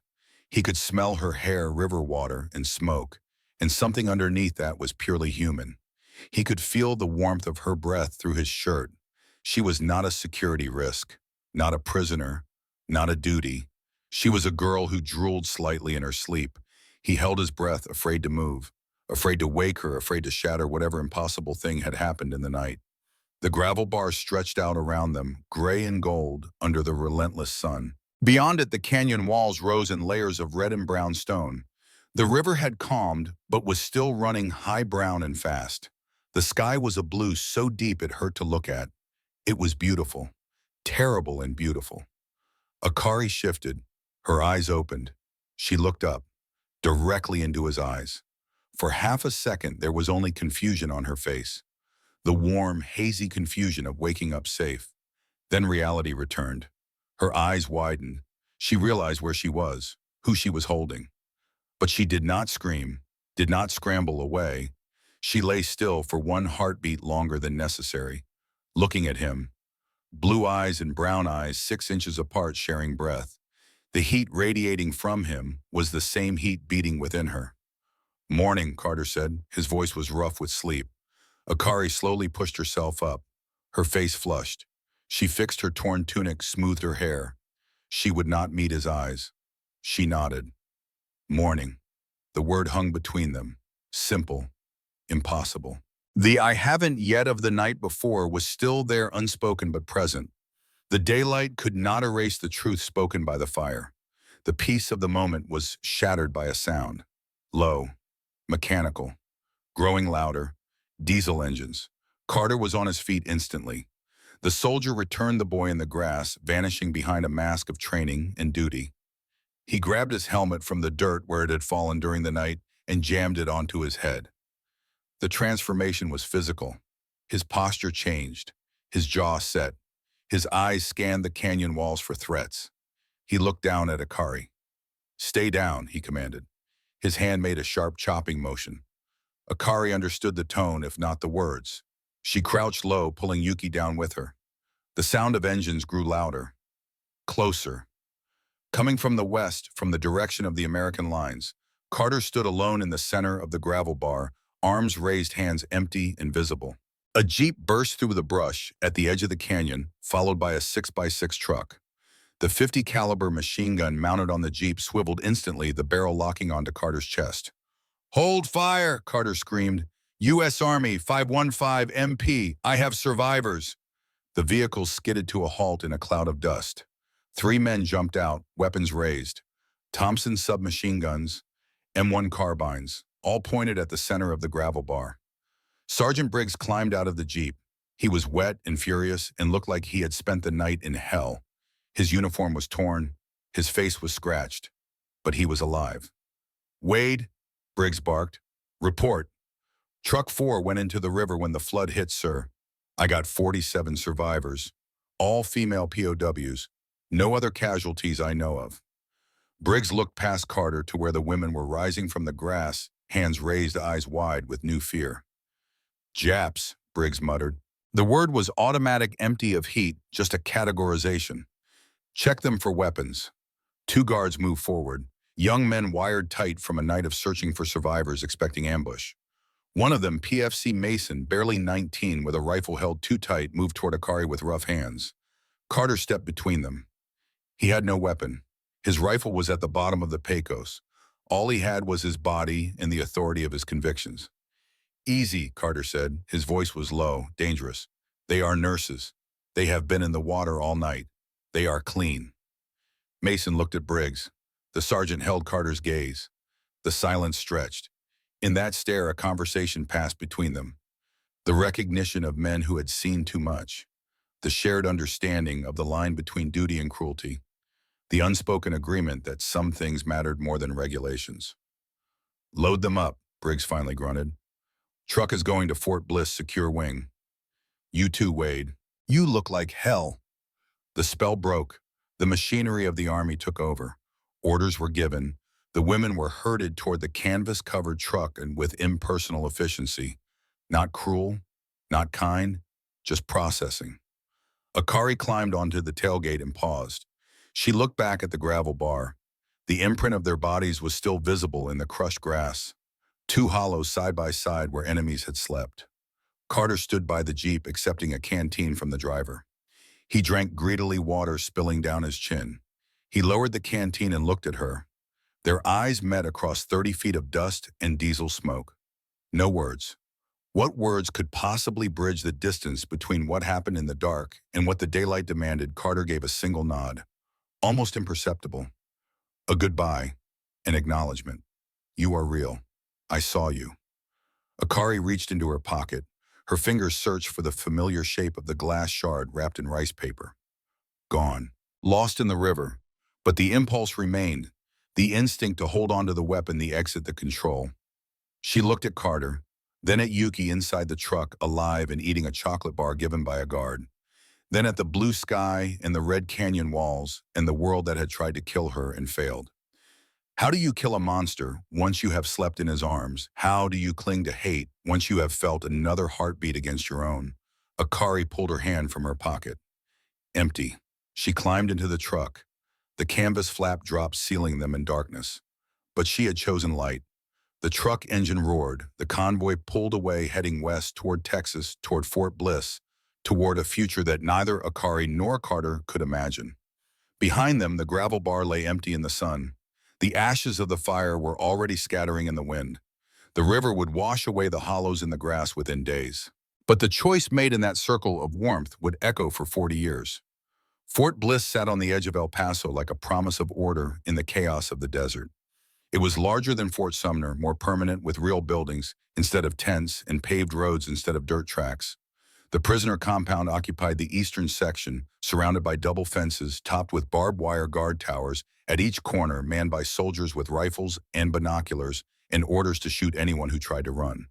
He could smell her hair, river water, and smoke, and something underneath that was purely human. He could feel the warmth of her breath through his shirt. She was not a security risk, not a prisoner, not a duty. She was a girl who drooled slightly in her sleep. He held his breath, afraid to move, afraid to wake her, afraid to shatter whatever impossible thing had happened in the night. The gravel bars stretched out around them, gray and gold, under the relentless sun. Beyond it, the canyon walls rose in layers of red and brown stone. The river had calmed, but was still running high brown and fast. The sky was a blue so deep it hurt to look at. It was beautiful, terrible and beautiful. Akari shifted. Her eyes opened. She looked up, directly into his eyes. For half a second, there was only confusion on her face. The warm, hazy confusion of waking up safe. Then reality returned. Her eyes widened. She realized where she was, who she was holding. But she did not scream, did not scramble away. She lay still for one heartbeat longer than necessary, looking at him. Blue eyes and brown eyes 6 inches apart, sharing breath. The heat radiating from him was the same heat beating within her. "Morning," Carter said. His voice was rough with sleep. Akari slowly pushed herself up, her face flushed. She fixed her torn tunic, smoothed her hair. She would not meet his eyes. She nodded. Morning. The word hung between them. Simple. Impossible. The "I haven't yet" of the night before was still there, unspoken but present. The daylight could not erase the truth spoken by the fire. The peace of the moment was shattered by a sound. Low. Mechanical. Growing louder. Diesel engines. Carter was on his feet instantly. The soldier returned the boy in the grass, vanishing behind a mask of training and duty. He grabbed his helmet from the dirt where it had fallen during the night and jammed it onto his head. The transformation was physical. His posture changed. His jaw set. His eyes scanned the canyon walls for threats. He looked down at Akari. "Stay down," he commanded. His hand made a sharp chopping motion. Akari understood the tone, if not the words. She crouched low, pulling Yuki down with her. The sound of engines grew louder. Closer. Coming from the west, from the direction of the American lines, Carter stood alone in the center of the gravel bar, arms raised, hands empty, invisible. A jeep burst through the brush at the edge of the canyon, followed by a 6x6 truck. The .50 caliber machine gun mounted on the jeep swiveled instantly, the barrel locking onto Carter's chest. "Hold fire!" Carter screamed. "U.S. Army, 515 MP, I have survivors." The vehicle skidded to a halt in a cloud of dust. 3 men jumped out, weapons raised. Thompson submachine guns, M1 carbines, all pointed at the center of the gravel bar. Sergeant Briggs climbed out of the jeep. He was wet and furious and looked like he had spent the night in hell. His uniform was torn, his face was scratched, but he was alive. "Wade," Briggs barked. "Report." "Truck 4 went into the river when the flood hit, sir. I got 47 survivors, all female POWs. No other casualties I know of." Briggs looked past Carter to where the women were rising from the grass, hands raised, eyes wide with new fear. "Japs," Briggs muttered. The word was automatic, empty of heat, just a categorization. "Check them for weapons." 2 guards moved forward, young men wired tight from a night of searching for survivors expecting ambush. One of them, PFC Mason, barely 19, with a rifle held too tight, moved toward Akari with rough hands. Carter stepped between them. He had no weapon. His rifle was at the bottom of the Pecos. All he had was his body and the authority of his convictions. "Easy," Carter said. His voice was low, dangerous. "They are nurses. They have been in the water all night. They are clean." Mason looked at Briggs. The sergeant held Carter's gaze. The silence stretched. In that stare, a conversation passed between them. The recognition of men who had seen too much. The shared understanding of the line between duty and cruelty. The unspoken agreement that some things mattered more than regulations. "Load them up," Briggs finally grunted. Truck is going to Fort Bliss Secure Wing. You too, Wade. You look like hell. The spell broke. The machinery of the army took over. Orders were given. The women were herded toward the canvas-covered truck and with impersonal efficiency. Not cruel, not kind, just processing. Akari climbed onto the tailgate and paused. She looked back at the gravel bar. The imprint of their bodies was still visible in the crushed grass. Two hollows side by side where enemies had slept. Carter stood by the Jeep accepting a canteen from the driver. He drank greedily, water spilling down his chin. He lowered the canteen and looked at her. Their eyes met across 30 feet of dust and diesel smoke. No words. What words could possibly bridge the distance between what happened in the dark and what the daylight demanded? Carter gave a single nod, almost imperceptible. A goodbye, an acknowledgement. You are real. I saw you. Akari reached into her pocket. Her fingers searched for the familiar shape of the glass shard wrapped in rice paper. Gone. Lost in the river. But the impulse remained, the instinct to hold on to the weapon, the exit, the control. She looked at Carter, then at Yuki inside the truck, alive and eating a chocolate bar given by a guard. Then at the blue sky and the red canyon walls and the world that had tried to kill her and failed. How do you kill a monster once you have slept in his arms? How do you cling to hate once you have felt another heartbeat against your own? Akari pulled her hand from her pocket. Empty. She climbed into the truck. The canvas flap dropped, sealing them in darkness. But she had chosen light. The truck engine roared. The convoy pulled away, heading west toward Texas, toward Fort Bliss, toward a future that neither Akari nor Carter could imagine. Behind them, the gravel bar lay empty in the sun. The ashes of the fire were already scattering in the wind. The river would wash away the hollows in the grass within days. But the choice made in that circle of warmth would echo for 40 years. Fort Bliss sat on the edge of El Paso like a promise of order in the chaos of the desert. It was larger than Fort Sumner, more permanent, with real buildings instead of tents and paved roads instead of dirt tracks. The prisoner compound occupied the eastern section, surrounded by double fences topped with barbed wire guard towers at each corner, manned by soldiers with rifles and binoculars and orders to shoot anyone who tried to run.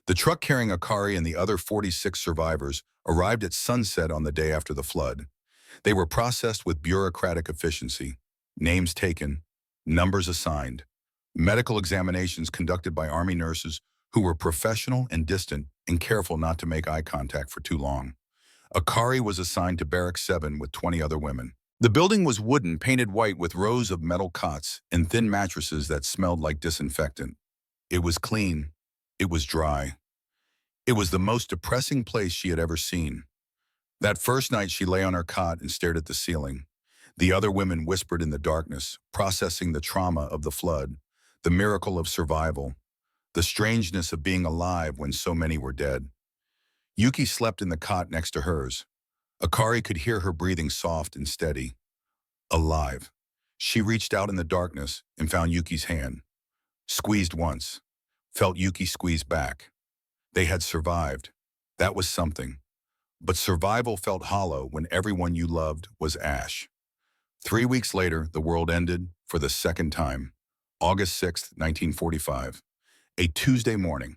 The truck carrying Akari and the other 46 survivors arrived at sunset on the day after the flood. They were processed with bureaucratic efficiency, names taken, numbers assigned, medical examinations conducted by Army nurses who were professional and distant and careful not to make eye contact for too long. Akari was assigned to Barrack 7 with 20 other women. The building was wooden, painted white with rows of metal cots and thin mattresses that smelled like disinfectant. It was clean. It was dry. It was the most depressing place she had ever seen. That first night she lay on her cot and stared at the ceiling. The other women whispered in the darkness, processing the trauma of the flood, the miracle of survival, the strangeness of being alive when so many were dead. Yuki slept in the cot next to hers. Akari could hear her breathing soft and steady. Alive. She reached out in the darkness and found Yuki's hand. Squeezed once. Felt Yuki squeeze back. They had survived. That was something. But survival felt hollow when everyone you loved was ash. 3 weeks later, the world ended for the second time. August 6, 1945. A Tuesday morning.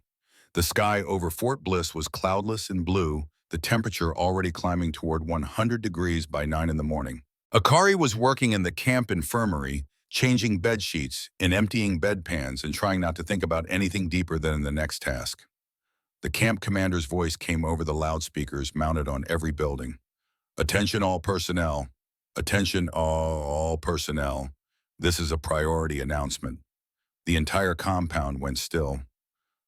The sky over Fort Bliss was cloudless and blue, the temperature already climbing toward 100 degrees by 9 in the morning. Akari was working in the camp infirmary, changing bed sheets and emptying bedpans and trying not to think about anything deeper than the next task. The camp commander's voice came over the loudspeakers mounted on every building. Attention all personnel. Attention all personnel. This is a priority announcement. The entire compound went still.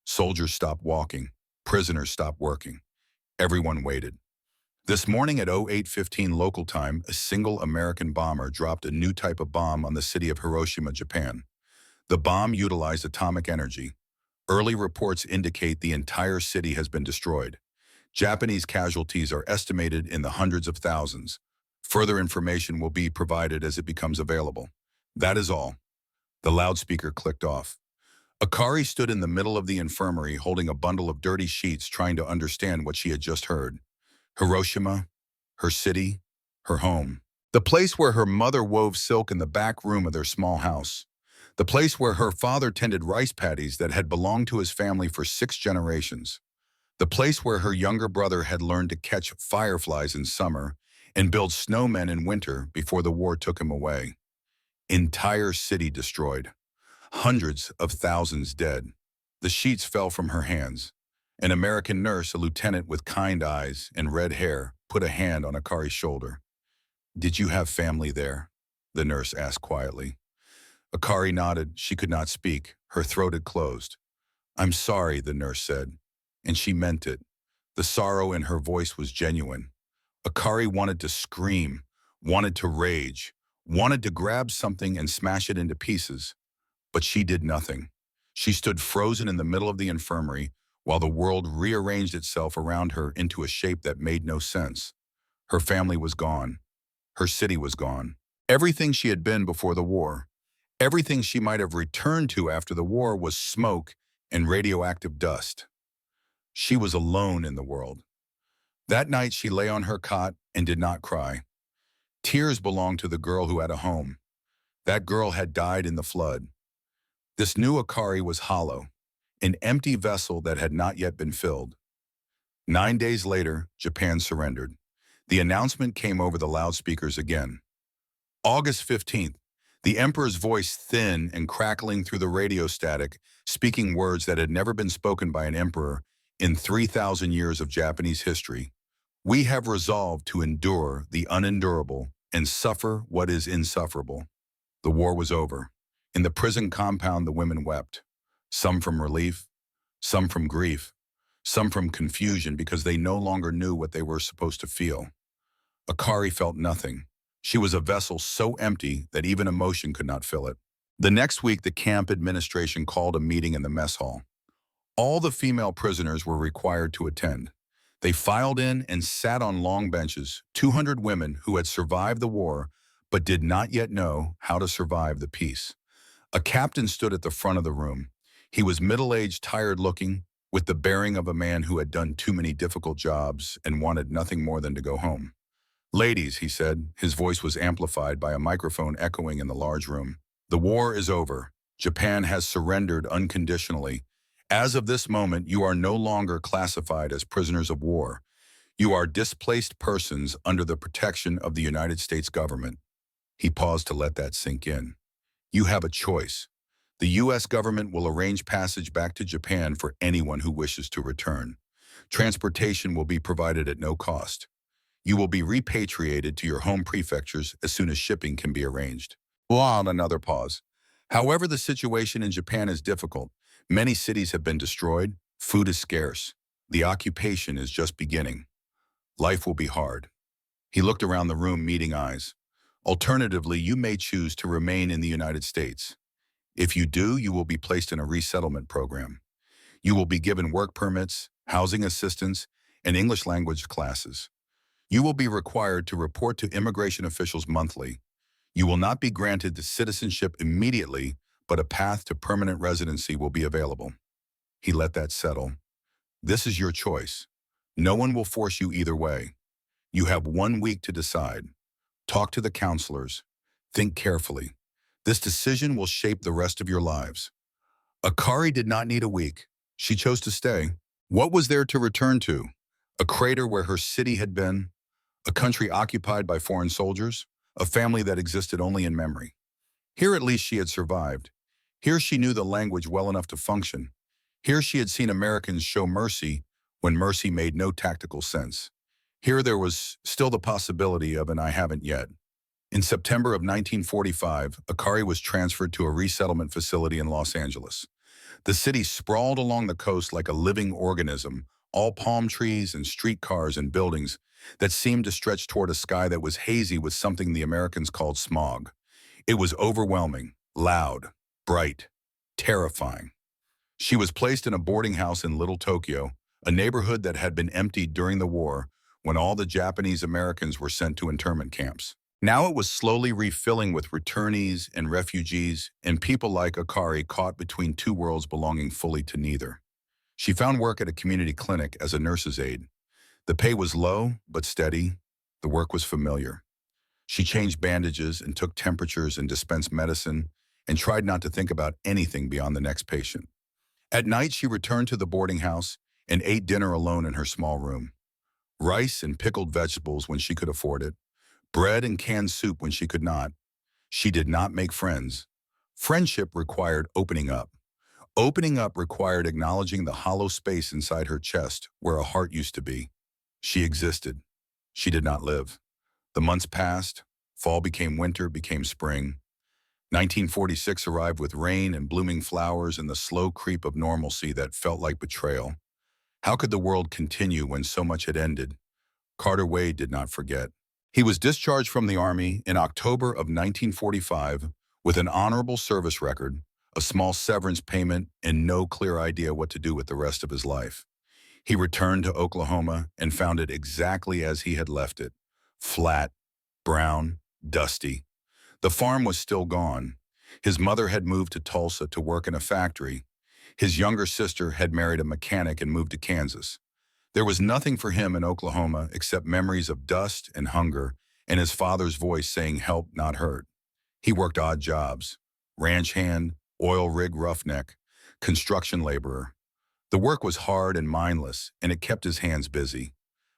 Soldiers stopped walking. Prisoners stopped working. Everyone waited. This morning at 08:15 local time, a single American bomber dropped a new type of bomb on the city of Hiroshima, Japan. The bomb utilized atomic energy. Early reports indicate the entire city has been destroyed. Japanese casualties are estimated in the hundreds of thousands. Further information will be provided as it becomes available. That is all. The loudspeaker clicked off. Akari stood in the middle of the infirmary holding a bundle of dirty sheets, trying to understand what she had just heard. Hiroshima, her city, her home. The place where her mother wove silk in the back room of their small house. The place where her father tended rice paddies that had belonged to his family for 6 generations. The place where her younger brother had learned to catch fireflies in summer and build snowmen in winter before the war took him away. Entire city destroyed. Hundreds of thousands dead. The sheets fell from her hands. An American nurse, a lieutenant with kind eyes and red hair, put a hand on Akari's shoulder. "Did you have family there?" the nurse asked quietly. Akari nodded. She could not speak. Her throat had closed. "I'm sorry," the nurse said, and she meant it. The sorrow in her voice was genuine. Akari wanted to scream, wanted to rage, wanted to grab something and smash it into pieces, but she did nothing. She stood frozen in the middle of the infirmary while the world rearranged itself around her into a shape that made no sense. Her family was gone. Her city was gone. Everything she had been before the war, everything she might have returned to after the war, was smoke and radioactive dust. She was alone in the world. That night she lay on her cot and did not cry. Tears belonged to the girl who had a home. That girl had died in the flood. This new Akari was hollow, an empty vessel that had not yet been filled. 9 days later, Japan surrendered. The announcement came over the loudspeakers again. August 15th, the emperor's voice thin and crackling through the radio static, speaking words that had never been spoken by an emperor in 3,000 years of Japanese history. "We have resolved to endure the unendurable and suffer what is insufferable." The war was over. In the prison compound, the women wept. Some from relief, some from grief, some from confusion because they no longer knew what they were supposed to feel. Akari felt nothing. She was a vessel so empty that even emotion could not fill it. The next week, the camp administration called a meeting in the mess hall. All the female prisoners were required to attend. They filed in and sat on long benches, 200 women who had survived the war but did not yet know how to survive the peace. A captain stood at the front of the room. He was middle-aged, tired-looking, with the bearing of a man who had done too many difficult jobs and wanted nothing more than to go home. "Ladies," he said, his voice was amplified by a microphone echoing in the large room. "The war is over. Japan has surrendered unconditionally. As of this moment, you are no longer classified as prisoners of war. You are displaced persons under the protection of the United States government." He paused to let that sink in. "You have a choice. The U.S. government will arrange passage back to Japan for anyone who wishes to return. Transportation will be provided at no cost. You will be repatriated to your home prefectures as soon as shipping can be arranged." On another pause. "However, the situation in Japan is difficult. Many cities have been destroyed. Food is scarce. The occupation is just beginning. Life will be hard." He looked around the room, meeting eyes. "Alternatively, you may choose to remain in the United States. If you do, you will be placed in a resettlement program. You will be given work permits, housing assistance, and English language classes. You will be required to report to immigration officials monthly. You will not be granted the citizenship immediately, but a path to permanent residency will be available." He let that settle. "This is your choice. No one will force you either way. You have 1 week to decide. Talk to the counselors. Think carefully. This decision will shape the rest of your lives." Akari did not need a week. She chose to stay. What was there to return to? A crater where her city had been? A country occupied by foreign soldiers? A family that existed only in memory? Here at least she had survived. Here she knew the language well enough to function. Here she had seen Americans show mercy when mercy made no tactical sense. Here there was still the possibility of an "I haven't yet." In September of 1945, Akari was transferred to a resettlement facility in Los Angeles. The city sprawled along the coast like a living organism, all palm trees and streetcars and buildings that seemed to stretch toward a sky that was hazy with something the Americans called smog. It was overwhelming, loud, bright, terrifying. She was placed in a boarding house in Little Tokyo, a neighborhood that had been emptied during the war when all the Japanese Americans were sent to internment camps. Now it was slowly refilling with returnees and refugees and people like Akari caught between two worlds belonging fully to neither. She found work at a community clinic as a nurse's aide. The pay was low but steady. The work was familiar. She changed bandages and took temperatures and dispensed medicine and tried not to think about anything beyond the next patient. At night, she returned to the boarding house and ate dinner alone in her small room. Rice and pickled vegetables when she could afford it, bread and canned soup when she could not. She did not make friends. Friendship required opening up. Opening up required acknowledging the hollow space inside her chest where a heart used to be. She existed. She did not live. The months passed. Fall became winter, became spring. 1946 arrived with rain and blooming flowers and the slow creep of normalcy that felt like betrayal. How could the world continue when so much had ended? Carter Wade did not forget. He was discharged from the Army in October of 1945 with an honorable service record, a small severance payment, and no clear idea what to do with the rest of his life. He returned to Oklahoma and found it exactly as he had left it: flat, brown, dusty. The farm was still gone. His mother had moved to Tulsa to work in a factory. His younger sister had married a mechanic and moved to Kansas. There was nothing for him in Oklahoma except memories of dust and hunger and his father's voice saying help, not hurt. He worked odd jobs: ranch hand, oil rig roughneck, construction laborer. The work was hard and mindless, and it kept his hands busy.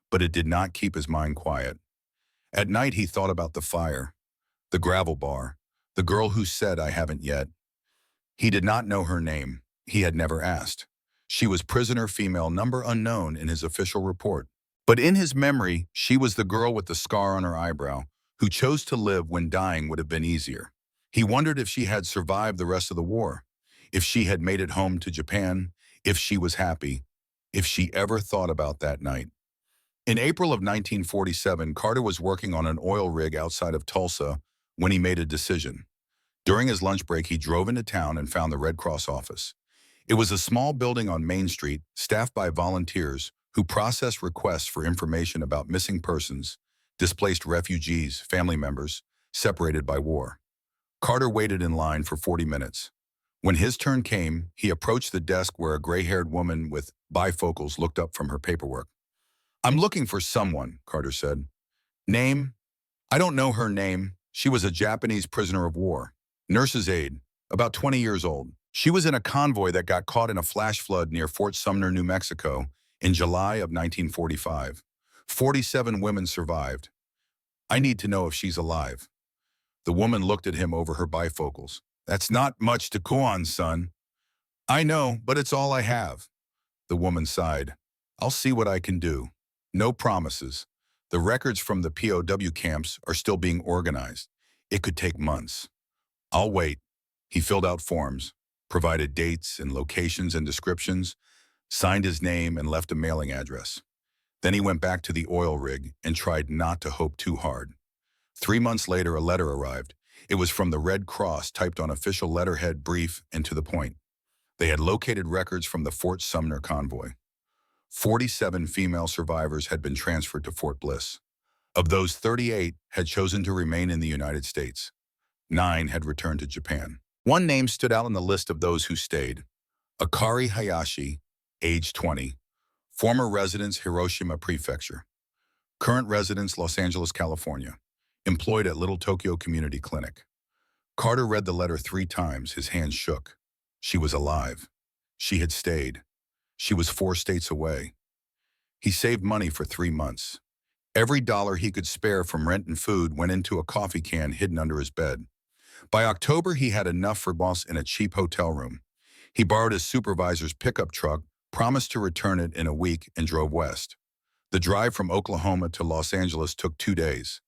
But it did not keep his mind quiet. At night he thought about the fire, the gravel bar, the girl who said, "I haven't yet." He did not know her name. He had never asked. She was prisoner female number unknown in his official report. But in his memory, she was the girl with the scar on her eyebrow, who chose to live when dying would have been easier. He wondered if she had survived the rest of the war, if she had made it home to Japan, if she was happy, if she ever thought about that night. In April of 1947, Carter was working on an oil rig outside of Tulsa when he made a decision. During his lunch break, he drove into town and found the Red Cross office. It was a small building on Main Street, staffed by volunteers who processed requests for information about missing persons, displaced refugees, family members, separated by war. Carter waited in line for 40 minutes. When his turn came, he approached the desk where a gray-haired woman with bifocals looked up from her paperwork. "I'm looking for someone," Carter said. "Name?" "I don't know her name. She was a Japanese prisoner of war. Nurse's aide, about 20 years old. She was in a convoy that got caught in a flash flood near Fort Sumner, New Mexico, in July of 1945. 47 women survived. I need to know if she's alive." The woman looked at him over her bifocals. "That's not much to go on, son." "I know, but it's all I have." The woman sighed. "I'll see what I can do. No promises. The records from the POW camps are still being organized. It could take months. I'll wait." He filled out forms, provided dates and locations and descriptions, signed his name and left a mailing address. Then he went back to the oil rig and tried not to hope too hard. 3 months later, a letter arrived. It was from the Red Cross, typed on official letterhead, brief and to the point. They had located records from the Fort Sumner convoy. 47 female survivors had been transferred to Fort Bliss. Of those, 38 had chosen to remain in the United States. 9 had returned to Japan. One name stood out on the list of those who stayed: Akari Hayashi, age 20, former residence Hiroshima Prefecture, current residence Los Angeles, California, employed at Little Tokyo Community Clinic. Carter read the letter 3 times, his hands shook. She was alive. She had stayed. She was 4 states away. He saved money for 3 months. Every dollar he could spare from rent and food went into a coffee can hidden under his bed. By October, he had enough for boss in a cheap hotel room. He borrowed his supervisor's pickup truck, promised to return it in a week, and drove west. The drive from Oklahoma to Los Angeles took 2 days.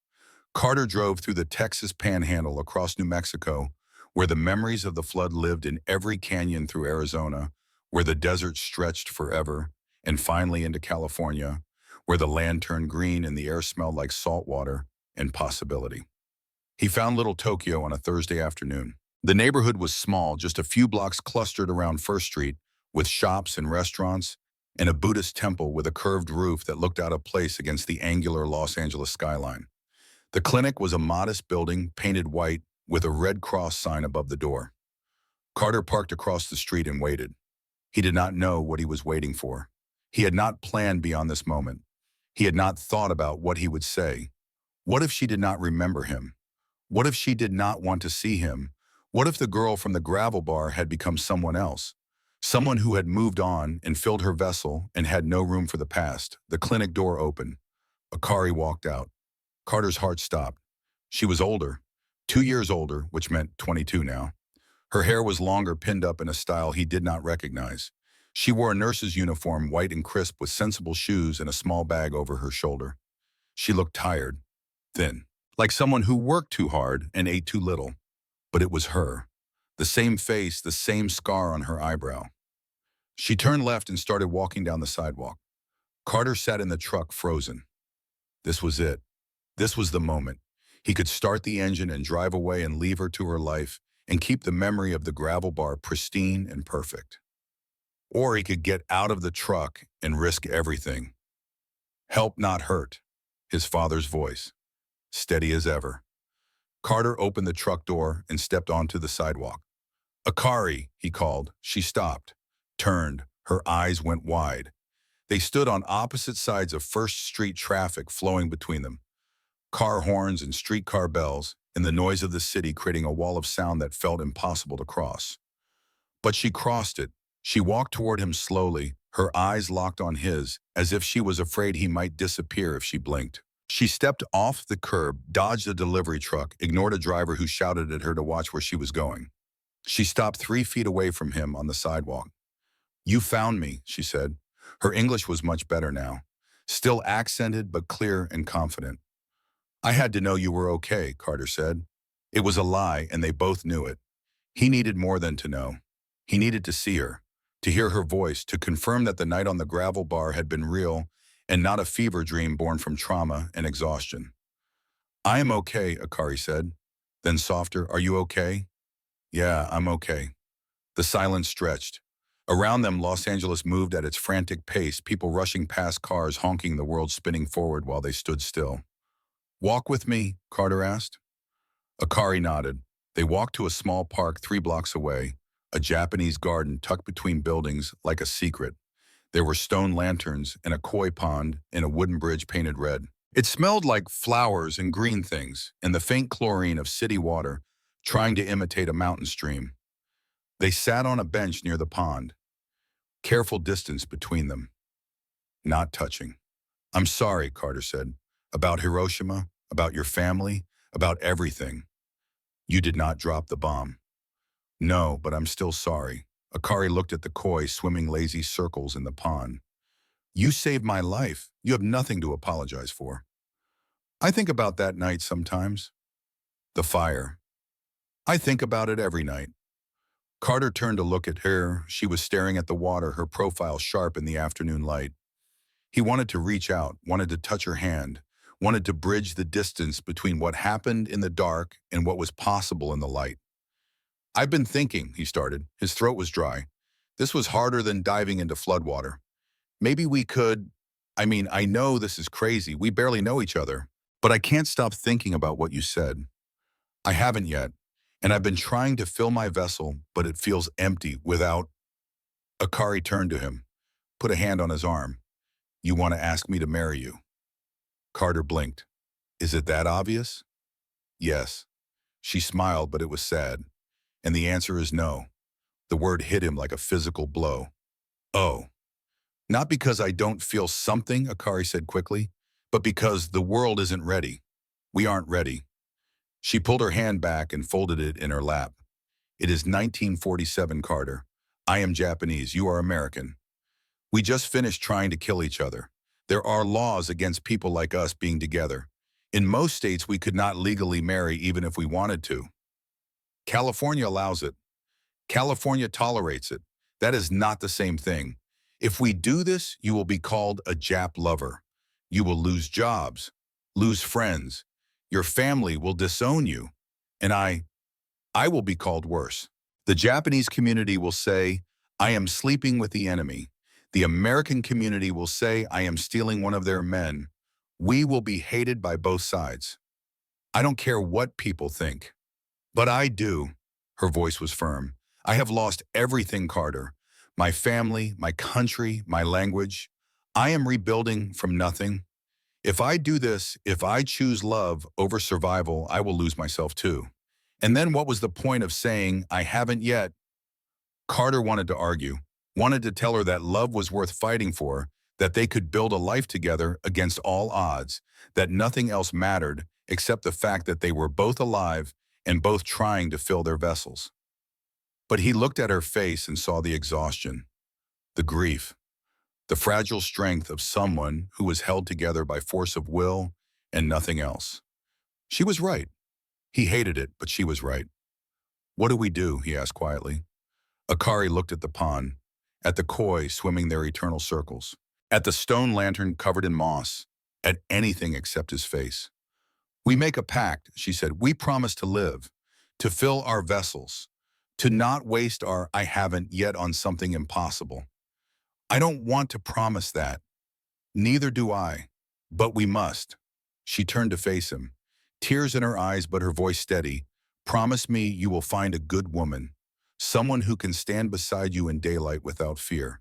Carter drove through the Texas Panhandle across New Mexico, where the memories of the flood lived, in every canyon through Arizona, where the desert stretched forever, and finally into California, where the land turned green and the air smelled like salt water and possibility. He found Little Tokyo on a Thursday afternoon. The neighborhood was small, just a few blocks clustered around First Street, with shops and restaurants, and a Buddhist temple with a curved roof that looked out of place against the angular Los Angeles skyline. The clinic was a modest building, painted white, with a Red Cross sign above the door. Carter parked across the street and waited. He did not know what he was waiting for. He had not planned beyond this moment. He had not thought about what he would say. What if she did not remember him? What if she did not want to see him? What if the girl from the gravel bar had become someone else? Someone who had moved on and filled her vessel and had no room for the past. The clinic door opened. Akari walked out. Carter's heart stopped. She was older, 2 years older, which meant 22 now. Her hair was longer, pinned up in a style he did not recognize. She wore a nurse's uniform, white and crisp, with sensible shoes and a small bag over her shoulder. She looked tired, thin, like someone who worked too hard and ate too little. But it was her. The same face, the same scar on her eyebrow. She turned left and started walking down the sidewalk. Carter sat in the truck, frozen. This was it. This was the moment. He could start the engine and drive away and leave her to her life and keep the memory of the gravel bar pristine and perfect. Or he could get out of the truck and risk everything. Help, not hurt. His father's voice, steady as ever. Carter opened the truck door and stepped onto the sidewalk. Akari, he called. She stopped, turned. Her eyes went wide. They stood on opposite sides of First Street, traffic flowing between them. Car horns and streetcar bells, and the noise of the city creating a wall of sound that felt impossible to cross. But she crossed it. She walked toward him slowly, her eyes locked on his, as if she was afraid he might disappear if she blinked. She stepped off the curb, dodged a delivery truck, ignored a driver who shouted at her to watch where she was going. She stopped 3 feet away from him on the sidewalk. "You found me," she said. Her English was much better now, still accented but clear and confident. "I had to know you were okay," Carter said. It was a lie, and they both knew it. He needed more than to know. He needed to see her, to hear her voice, to confirm that the night on the gravel bar had been real and not a fever dream born from trauma and exhaustion. "I am okay," Akari said. Then softer, "Are you okay?" "Yeah, I'm okay." The silence stretched. Around them, Los Angeles moved at its frantic pace, people rushing past, cars honking, the world spinning forward while they stood still. "Walk with me?" Carter asked. Akari nodded. They walked to a small park 3 blocks away, a Japanese garden tucked between buildings like a secret. There were stone lanterns and a koi pond and a wooden bridge painted red. It smelled like flowers and green things and the faint chlorine of city water trying to imitate a mountain stream. They sat on a bench near the pond, careful distance between them, not touching. "I'm sorry," Carter said, "about Hiroshima, about your family, about everything. You did not drop the bomb." "No, but I'm still sorry." Akari looked at the koi swimming lazy circles in the pond. "You saved my life. You have nothing to apologize for." "I think about that night sometimes." "The fire." "I think about it every night." Carter turned to look at her. She was staring at the water, her profile sharp in the afternoon light. He wanted to reach out, wanted to touch her hand, wanted to bridge the distance between what happened in the dark and what was possible in the light. "I've been thinking," he started. His throat was dry. "This was harder than diving into floodwater. Maybe we could, I know this is crazy. We barely know each other. But I can't stop thinking about what you said. I haven't yet. And I've been trying to fill my vessel, but it feels empty without—" Akari turned to him, put a hand on his arm. "You want to ask me to marry you?" Carter blinked. "Is it that obvious?" "Yes." She smiled, but it was sad. "And the answer is no." The word hit him like a physical blow. "Oh. Not because I don't feel something," Akari said quickly, "but because the world isn't ready. We aren't ready." She pulled her hand back and folded it in her lap. "It is 1947, Carter. I am Japanese. You are American. We just finished trying to kill each other. There are laws against people like us being together. In most states, we could not legally marry even if we wanted to. California allows it. California tolerates it. That is not the same thing. If we do this, you will be called a Jap lover. You will lose jobs, lose friends. Your family will disown you. And I will be called worse. The Japanese community will say, I am sleeping with the enemy. The American community will say, I am stealing one of their men. We will be hated by both sides. I don't care what people think. But I do." Her voice was firm. "I have lost everything, Carter. My family, my country, my language. I am rebuilding from nothing. If I do this, if I choose love over survival, I will lose myself too. And then what was the point of saying, I haven't yet? Carter wanted to argue, wanted to tell her that love was worth fighting for, that they could build a life together against all odds, that nothing else mattered except the fact that they were both alive and both trying to fill their vessels. But he looked at her face and saw the exhaustion, the grief, the fragile strength of someone who was held together by force of will and nothing else. She was right. He hated it, but she was right. What do we do? He asked quietly. Akari looked at the pond, at the koi swimming their eternal circles, at the stone lantern covered in moss, at anything except his face. We make a pact, she said. We promise to live, to fill our vessels, to not waste our I haven't yet on something impossible. I don't want to promise that. Neither do I. But we must. She turned to face him, tears in her eyes but her voice steady. Promise me you will find a good woman, someone who can stand beside you in daylight without fear,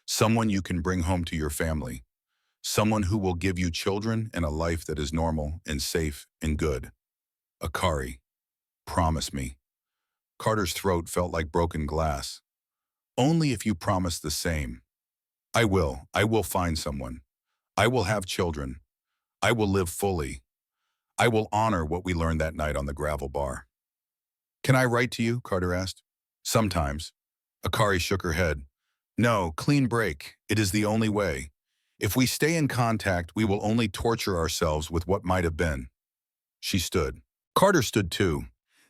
someone you can bring home to your family, someone who will give you children and a life that is normal and safe and good. Akari, promise me. Carter's throat felt like broken glass. Only if you promise the same. I will find someone. I will have children. I will live fully. I will honor what we learned that night on the gravel bar. Can I write to you? Carter asked. Sometimes. Akari shook her head. No, clean break. It is the only way. If we stay in contact, we will only torture ourselves with what might have been. She stood. Carter stood too.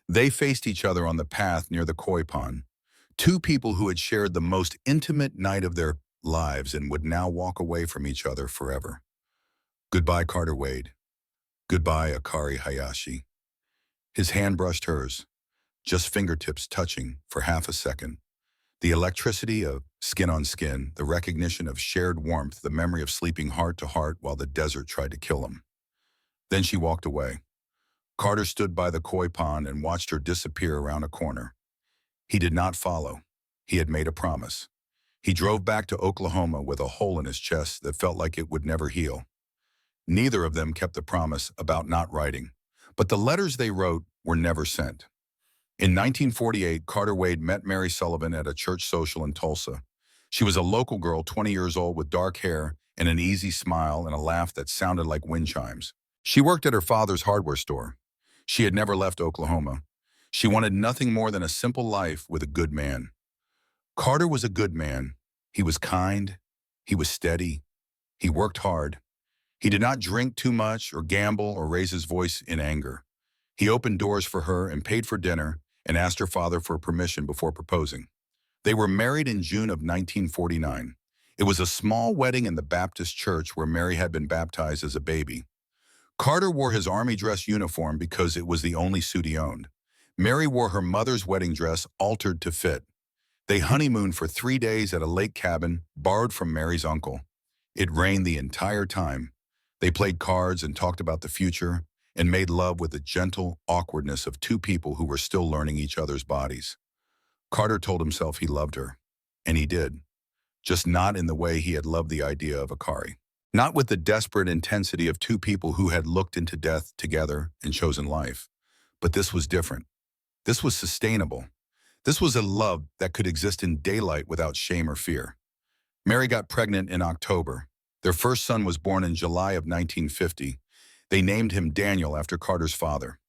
They faced each other on the path near the koi pond. Two people who had shared the most intimate night of their lives and would now walk away from each other forever. Goodbye, Carter Wade. Goodbye, Akari Hayashi. His hand brushed hers, just fingertips touching for half a second. The electricity of skin on skin, the recognition of shared warmth, the memory of sleeping heart to heart while the desert tried to kill him. Then she walked away. Carter stood by the koi pond and watched her disappear around a corner. He did not follow. He had made a promise. He drove back to Oklahoma with a hole in his chest that felt like it would never heal. Neither of them kept the promise about not writing, but the letters they wrote were never sent. In 1948, Carter Wade met Mary Sullivan at a church social in Tulsa. She was a local girl, 20 years old, with dark hair and an easy smile and a laugh that sounded like wind chimes. She worked at her father's hardware store. She had never left Oklahoma. She wanted nothing more than a simple life with a good man. Carter was a good man. He was kind. He was steady. He worked hard. He did not drink too much or gamble or raise his voice in anger. He opened doors for her and paid for dinner and asked her father for permission before proposing. They were married in June of 1949. It was a small wedding in the Baptist church where Mary had been baptized as a baby. Carter wore his army dress uniform because it was the only suit he owned. Mary wore her mother's wedding dress altered to fit. They honeymooned for 3 days at a lake cabin borrowed from Mary's uncle. It rained the entire time. They played cards and talked about the future and made love with the gentle awkwardness of two people who were still learning each other's bodies. Carter told himself he loved her, and he did, just not in the way he had loved the idea of Akari. Not with the desperate intensity of two people who had looked into death together and chosen life. But this was different. This was sustainable. This was a love that could exist in daylight without shame or fear. Mary got pregnant in October. Their first son was born in July of 1950. They named him Daniel after Carter's father.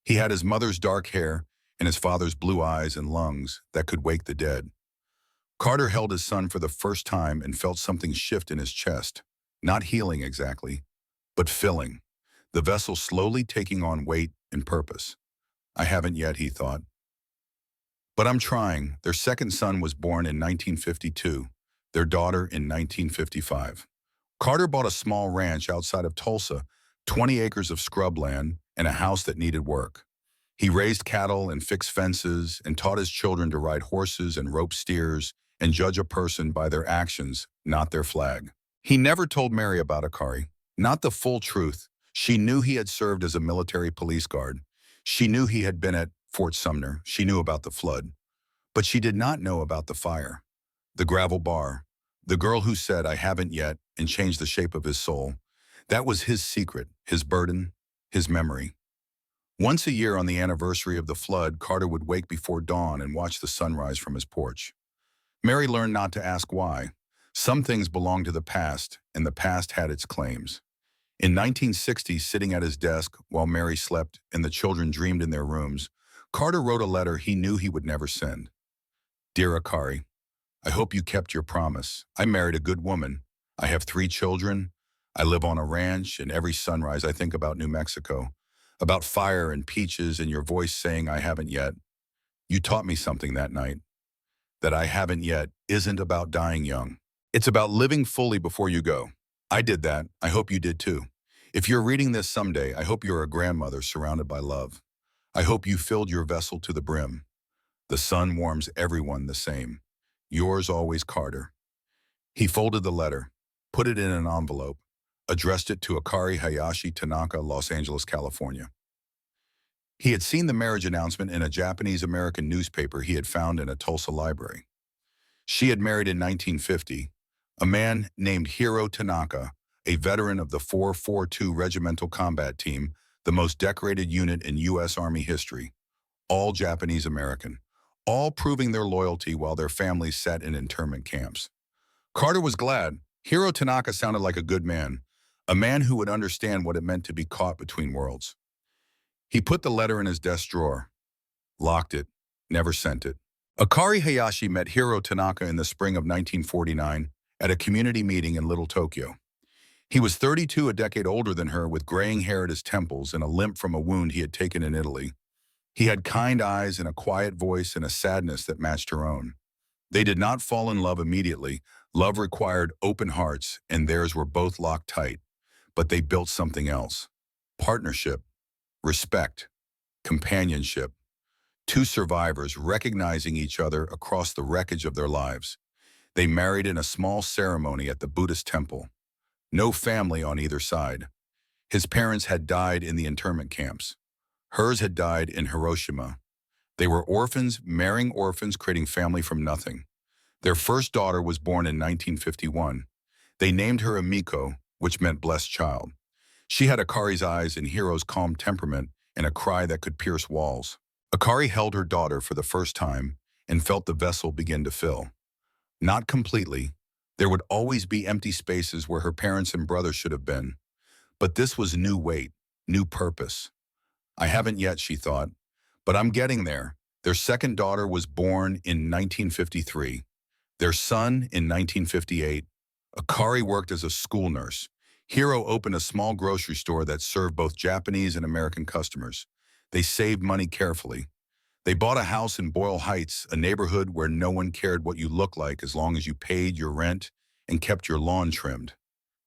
He had his mother's dark hair and his father's blue eyes and lungs that could wake the dead. Carter held his son for the first time and felt something shift in his chest, not healing exactly, but filling, the vessel slowly taking on weight and purpose. I haven't yet, he thought. But I'm trying. Their second son was born in 1952, their daughter in 1955. Carter bought a small ranch outside of Tulsa, 20 acres of scrubland, and a house that needed work. He raised cattle and fixed fences and taught his children to ride horses and rope steers and judge a person by their actions, not their flag. He never told Mary about Akari, not the full truth. She knew he had served as a military police guard. She knew he had been at Fort Sumner. She knew about the flood. But she did not know about the fire, the gravel bar, the girl who said, I haven't yet, and changed the shape of his soul. That was his secret, his burden, his memory. Once a year on the anniversary of the flood, Carter would wake before dawn and watch the sunrise from his porch. Mary learned not to ask why. Some things belonged to the past, and the past had its claims. In 1960, sitting at his desk while Mary slept and the children dreamed in their rooms, Carter wrote a letter he knew he would never send. Dear Akari, I hope you kept your promise. I married a good woman. I have 3 children. I live on a ranch, and every sunrise I think about New Mexico, about fire and peaches and your voice saying I haven't yet. You taught me something that night, that I haven't yet isn't about dying young. It's about living fully before you go. I did that. I hope you did too. If you're reading this someday, I hope you're a grandmother surrounded by love. I hope you filled your vessel to the brim. The sun warms everyone the same. Yours always, Carter. He folded the letter, put it in an envelope, addressed it to Akari Hayashi Tanaka, Los Angeles, California. He had seen the marriage announcement in a Japanese-American newspaper he had found in a Tulsa library. She had married in 1950, a man named Hiro Tanaka, a veteran of the 442 Regimental Combat Team, the most decorated unit in U.S. Army history, all Japanese-American, all proving their loyalty while their families sat in internment camps. Carter was glad. Hiro Tanaka sounded like a good man, a man who would understand what it meant to be caught between worlds. He put the letter in his desk drawer, locked it, never sent it. Akari Hayashi met Hiro Tanaka in the spring of 1949 at a community meeting in Little Tokyo. He was 32, a decade older than her, with graying hair at his temples and a limp from a wound he had taken in Italy. He had kind eyes and a quiet voice and a sadness that matched her own. They did not fall in love immediately. Love required open hearts, and theirs were both locked tight. But they built something else. Partnership, respect, companionship. 2 survivors recognizing each other across the wreckage of their lives. They married in a small ceremony at the Buddhist temple. No family on either side. His parents had died in the internment camps. Hers had died in Hiroshima. They were orphans, marrying orphans, creating family from nothing. Their first daughter was born in 1951. They named her Emiko, which meant blessed child. She had Akari's eyes and Hiro's calm temperament and a cry that could pierce walls. Akari held her daughter for the first time and felt the vessel begin to fill. Not completely. There would always be empty spaces where her parents and brothers should have been. But this was new weight, new purpose. I haven't yet, she thought, but I'm getting there. Their second daughter was born in 1953. Their son in 1958. Akari worked as a school nurse. Hiro opened a small grocery store that served both Japanese and American customers. They saved money carefully. They bought a house in Boyle Heights, a neighborhood where no one cared what you looked like as long as you paid your rent and kept your lawn trimmed.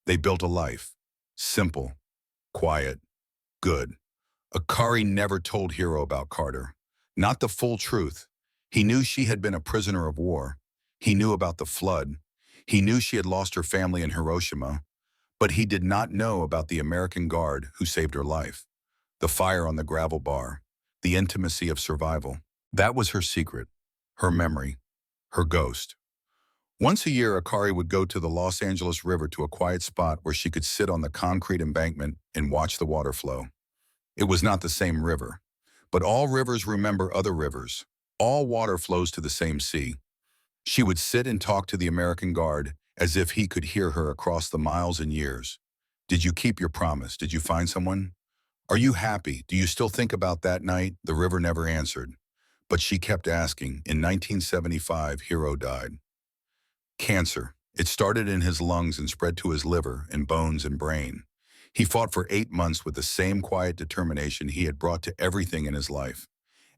They built a life. Simple, quiet, good. Akari never told Hiro about Carter. Not the full truth. He knew she had been a prisoner of war. He knew about the flood. He knew she had lost her family in Hiroshima. But he did not know about the American Guard who saved her life. The fire on the gravel bar, the intimacy of survival. That was her secret, her memory, her ghost. Once a year, Akari would go to the Los Angeles River to a quiet spot where she could sit on the concrete embankment and watch the water flow. It was not the same river, but all rivers remember other rivers. All water flows to the same sea. She would sit and talk to the American Guard as if he could hear her across the miles and years. Did you keep your promise? Did you find someone? Are you happy? Do you still think about that night? The river never answered. But she kept asking. In 1975, Hiro died. Cancer. It started in his lungs and spread to his liver and bones and brain. He fought for 8 months with the same quiet determination he had brought to everything in his life.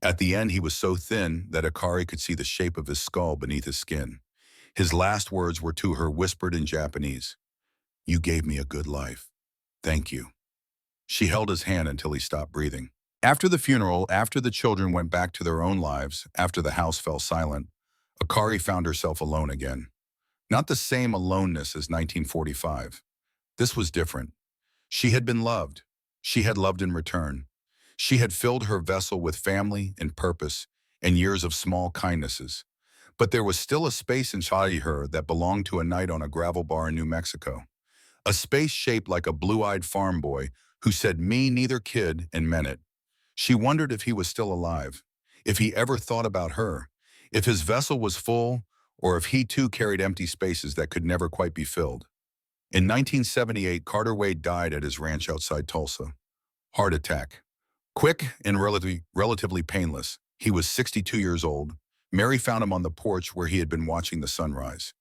At the end, he was so thin that Akari could see the shape of his skull beneath his skin. His last words were to her, whispered in Japanese. You gave me a good life. Thank you. She held his hand until he stopped breathing. After the funeral, after the children went back to their own lives, after the house fell silent, Akari found herself alone again. Not the same aloneness as 1945. This was different. She had been loved. She had loved in return. She had filled her vessel with family and purpose and years of small kindnesses. But there was still a space inside her that belonged to a night on a gravel bar in New Mexico. A space shaped like a blue-eyed farm boy who said, me neither kid, and meant it. She wondered if he was still alive, if he ever thought about her, if his vessel was full, or if he too carried empty spaces that could never quite be filled. In 1978, Carter Wade died at his ranch outside Tulsa. Heart attack. Quick and relatively painless. He was 62 years old. Mary found him on the porch where he had been watching the sunrise.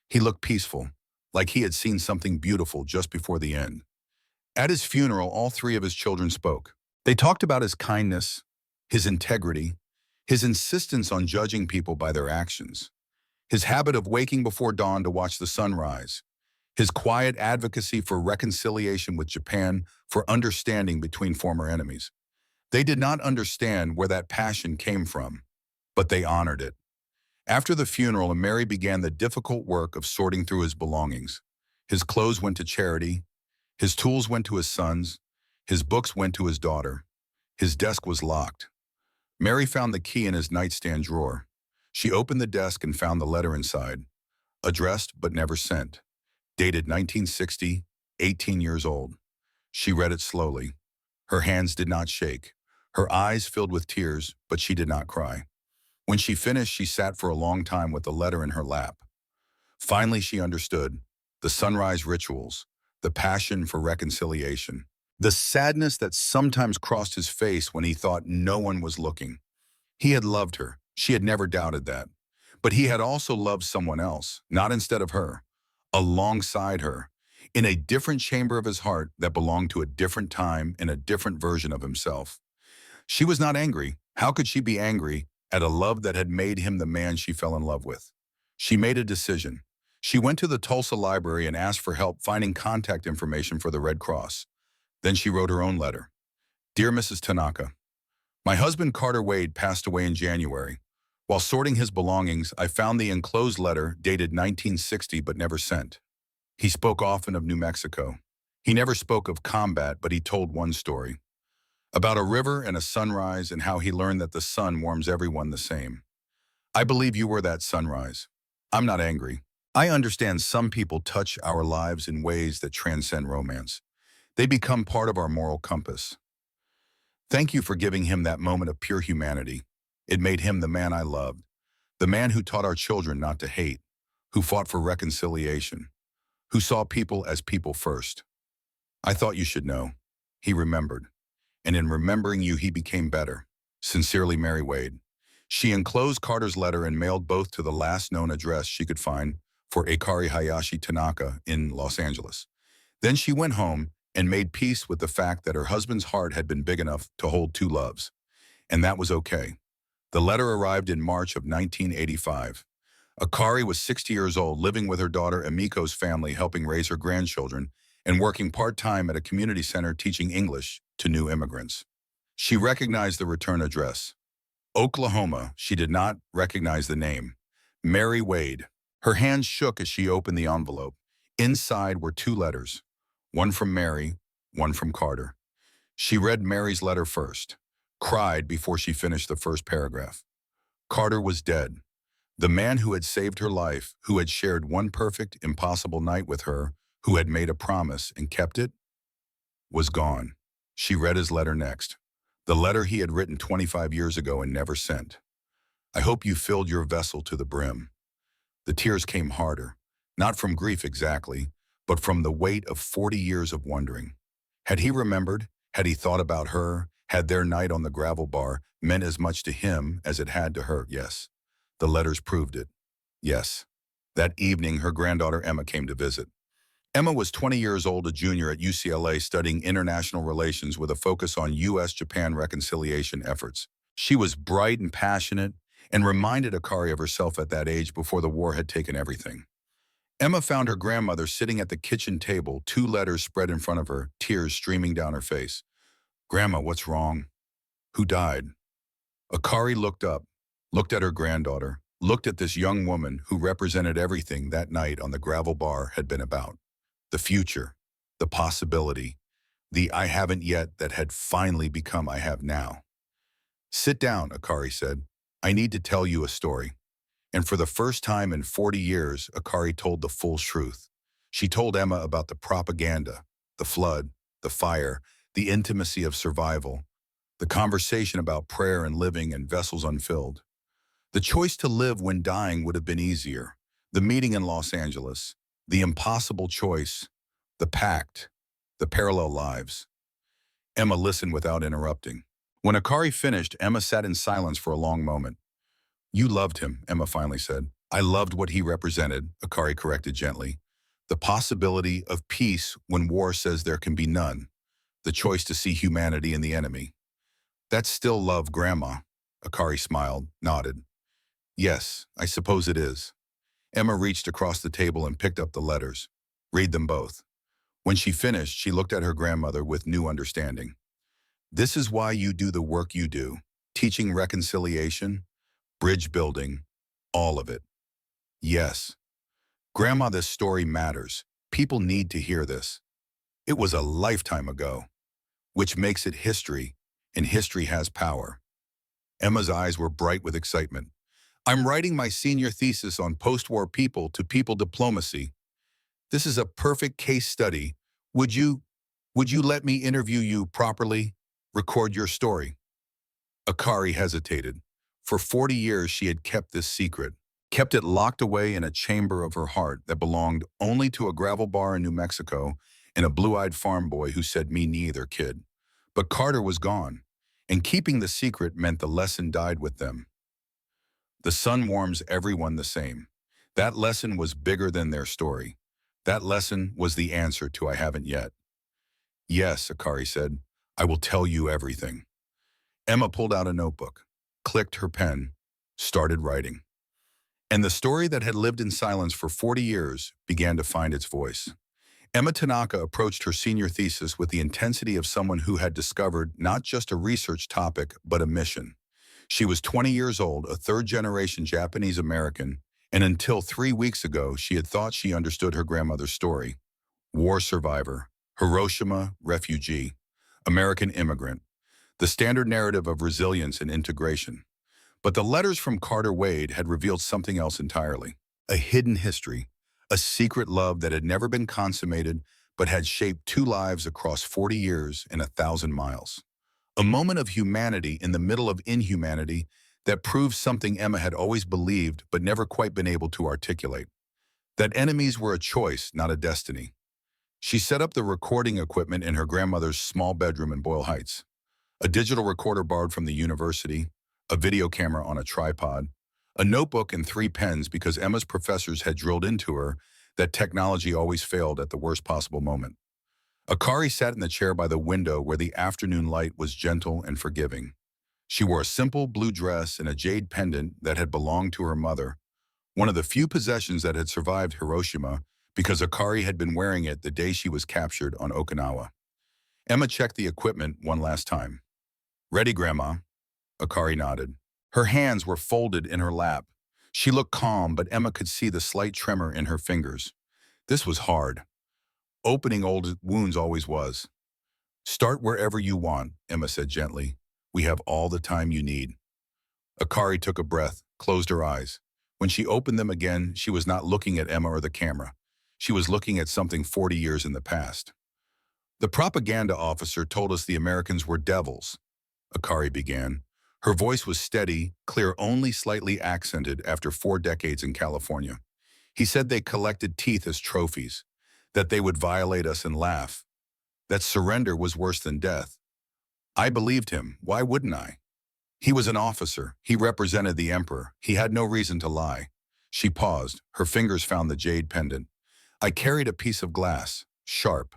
He looked peaceful, like he had seen something beautiful just before the end. At his funeral, all three of his children spoke. They talked about his kindness, his integrity, his insistence on judging people by their actions, his habit of waking before dawn to watch the sunrise, his quiet advocacy for reconciliation with Japan, for understanding between former enemies. They did not understand where that passion came from, but they honored it. After the funeral, Mary began the difficult work of sorting through his belongings. His clothes went to charity, his tools went to his sons, his books went to his daughter. His desk was locked. Mary found the key in his nightstand drawer. She opened the desk and found the letter inside, addressed but never sent, dated 1960, 18 years old. She read it slowly. Her hands did not shake. Her eyes filled with tears, but she did not cry. When she finished, she sat for a long time with the letter in her lap. Finally, she understood the sunrise rituals, the passion for reconciliation, the sadness that sometimes crossed his face when he thought no one was looking. He had loved her. She had never doubted that. But he had also loved someone else, not instead of her, alongside her, in a different chamber of his heart that belonged to a different time and a different version of himself. She was not angry. How could she be angry at a love that had made him the man she fell in love with? She made a decision. She went to the Tulsa Library and asked for help finding contact information for the Red Cross. Then she wrote her own letter. Dear Mrs. Tanaka, my husband Carter Wade passed away in January. While sorting his belongings, I found the enclosed letter dated 1960 but never sent. He spoke often of New Mexico. He never spoke of combat, but he told one story. About a river and a sunrise and how he learned that the sun warms everyone the same. I believe you were that sunrise. I'm not angry. I understand some people touch our lives in ways that transcend romance. They become part of our moral compass. Thank you for giving him that moment of pure humanity. It made him the man I loved, the man who taught our children not to hate, who fought for reconciliation, who saw people as people first. I thought you should know. He remembered. And in remembering you, he became better. Sincerely, Mary Wade. She enclosed Carter's letter and mailed both to the last known address she could find for Akari Hayashi Tanaka in Los Angeles. Then she went home and made peace with the fact that her husband's heart had been big enough to hold two loves. And that was okay. The letter arrived in March of 1985. Akari was 60 years old, living with her daughter Emiko's family, helping raise her grandchildren, and working part-time at a community center teaching English to new immigrants. She recognized the return address. Oklahoma. She did not recognize the name. Mary Wade. Her hands shook as she opened the envelope. Inside were two letters, one from Mary, one from Carter. She read Mary's letter first, cried before she finished the first paragraph. Carter was dead. The man who had saved her life, who had shared one perfect, impossible night with her, who had made a promise and kept it, was gone. She read his letter next, the letter he had written 25 years ago and never sent. I hope you filled your vessel to the brim. The tears came harder, not from grief exactly, but from the weight of 40 years of wondering. Had he remembered? Had he thought about her? Had their night on the gravel bar meant as much to him as it had to her? Yes. The letters proved it. Yes. That evening, her granddaughter Emma came to visit. Emma was 20 years old, a junior at UCLA studying international relations with a focus on U.S.-Japan reconciliation efforts. She was bright and passionate and reminded Akari of herself at that age before the war had taken everything. Emma found her grandmother sitting at the kitchen table, two letters spread in front of her, tears streaming down her face. Grandma, what's wrong? Who died? Akari looked up, looked at her granddaughter, looked at this young woman who represented everything that night on the gravel bar had been about. The future, the possibility, the I haven't yet that had finally become I have now. Sit down, Akari said. I need to tell you a story. And for the first time in 40 years, Akari told the full truth. She told Emma about the propaganda, the flood, the fire, the intimacy of survival, The conversation about prayer and living and vessels unfilled. The choice to live when dying would have been easier. The meeting in Los Angeles. The impossible choice. The pact. The parallel lives. Emma listened without interrupting. When Akari finished, Emma sat in silence for a long moment. You loved him, Emma finally said. I loved what he represented, Akari corrected gently. The possibility of peace when war says there can be none. The choice to see humanity in the enemy. That's still love, Grandma. Akari smiled, nodded. Yes, I suppose it is. Emma reached across the table and picked up the letters. Read them both. When she finished, she looked at her grandmother with new understanding. This is why you do the work you do. Teaching reconciliation, bridge building, all of it. Yes. Grandma, this story matters. People need to hear this. It was a lifetime ago, which makes it history, and history has power. Emma's eyes were bright with excitement. I'm writing my senior thesis on post-war people-to-people diplomacy. This is a perfect case study. Would you let me interview you properly? Record your story. Akari hesitated. For 40 years, she had kept this secret, kept it locked away in a chamber of her heart that belonged only to a gravel bar in New Mexico and a blue-eyed farm boy who said, me neither, kid. But Carter was gone, and keeping the secret meant the lesson died with them. The sun warms everyone the same. That lesson was bigger than their story. That lesson was the answer to I haven't yet. Yes, Akari said, I will tell you everything. Emma pulled out a notebook, clicked her pen, started writing. And the story that had lived in silence for 40 years began to find its voice. Emma Tanaka approached her senior thesis with the intensity of someone who had discovered not just a research topic, but a mission. She was 20 years old, a third-generation Japanese-American, and until 3 weeks ago, she had thought she understood her grandmother's story. War survivor, Hiroshima refugee, American immigrant, the standard narrative of resilience and integration. But the letters from Carter Wade had revealed something else entirely. A hidden history, a secret love that had never been consummated, but had shaped 2 lives across 40 years and 1,000 miles. A moment of humanity in the middle of inhumanity that proved something Emma had always believed but never quite been able to articulate. That enemies were a choice, not a destiny. She set up the recording equipment in her grandmother's small bedroom in Boyle Heights. A digital recorder borrowed from the university, a video camera on a tripod, a notebook and 3 pens because Emma's professors had drilled into her that technology always failed at the worst possible moment. Akari sat in the chair by the window where the afternoon light was gentle and forgiving. She wore a simple blue dress and a jade pendant that had belonged to her mother, one of the few possessions that had survived Hiroshima because Akari had been wearing it the day she was captured on Okinawa. Emma checked the equipment one last time. Ready, Grandma? Akari nodded. Her hands were folded in her lap. She looked calm, but Emma could see the slight tremor in her fingers. This was hard. Opening old wounds always was. Start wherever you want, Emma said gently. We have all the time you need. Akari took a breath, closed her eyes. When she opened them again, she was not looking at Emma or the camera. She was looking at something 40 years in the past. The propaganda officer told us the Americans were devils, Akari began. Her voice was steady, clear, only slightly accented after 4 decades in California. He said they collected teeth as trophies, that they would violate us and laugh, that surrender was worse than death. I believed him. Why wouldn't I? He was an officer. He represented the emperor. He had no reason to lie. She paused. Her fingers found the jade pendant. I carried a piece of glass, sharp,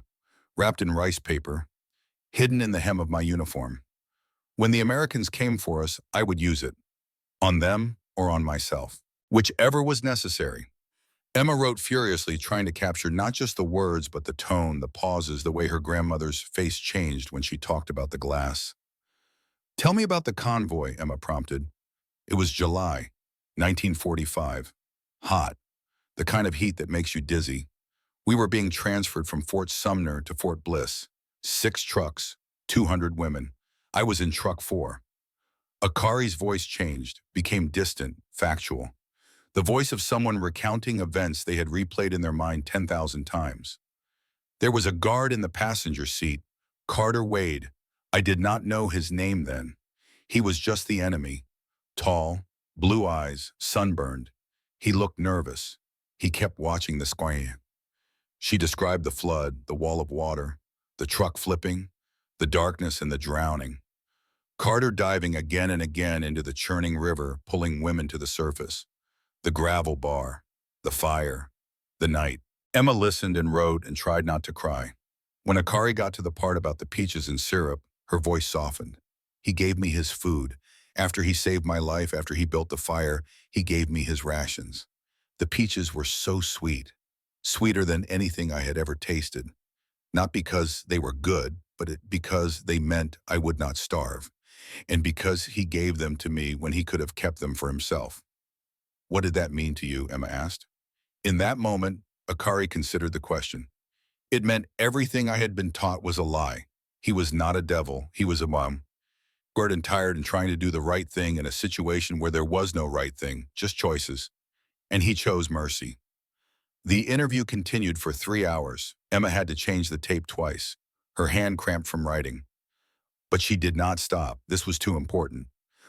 wrapped in rice paper, hidden in the hem of my uniform. When the Americans came for us, I would use it, on them or on myself, whichever was necessary. Emma wrote furiously, trying to capture not just the words, but the tone, the pauses, the way her grandmother's face changed when she talked about the glass. Tell me about the convoy, Emma prompted. It was July, 1945. Hot, the kind of heat that makes you dizzy. We were being transferred from Fort Sumner to Fort Bliss. 6 trucks, 200 women. I was in truck 4. Akari's voice changed, became distant, factual. The voice of someone recounting events they had replayed in their mind 10,000 times. There was a guard in the passenger seat, Carter Wade. I did not know his name then. He was just the enemy. Tall, blue eyes, sunburned. He looked nervous. He kept watching the sky. She described the flood, the wall of water, the truck flipping, the darkness and the drowning. Carter diving again and again into the churning river, pulling women to the surface. The gravel bar, the fire, the night. Emma listened and wrote and tried not to cry. When Akari got to the part about the peaches and syrup, her voice softened. He gave me his food. After he saved my life, after he built the fire, he gave me his rations. The peaches were so sweet, sweeter than anything I had ever tasted. Not because they were good, but because they meant I would not starve, and because he gave them to me when he could have kept them for himself. What did that mean to you? Emma asked. In that moment, Akari considered the question. It meant everything I had been taught was a lie. He was not a devil, he was a mom. Scared and tired and trying to do the right thing in a situation where there was no right thing, just choices. And he chose mercy. The interview continued for 3 hours. Emma had to change the tape twice. Her hand cramped from writing. But she did not stop. This was too important.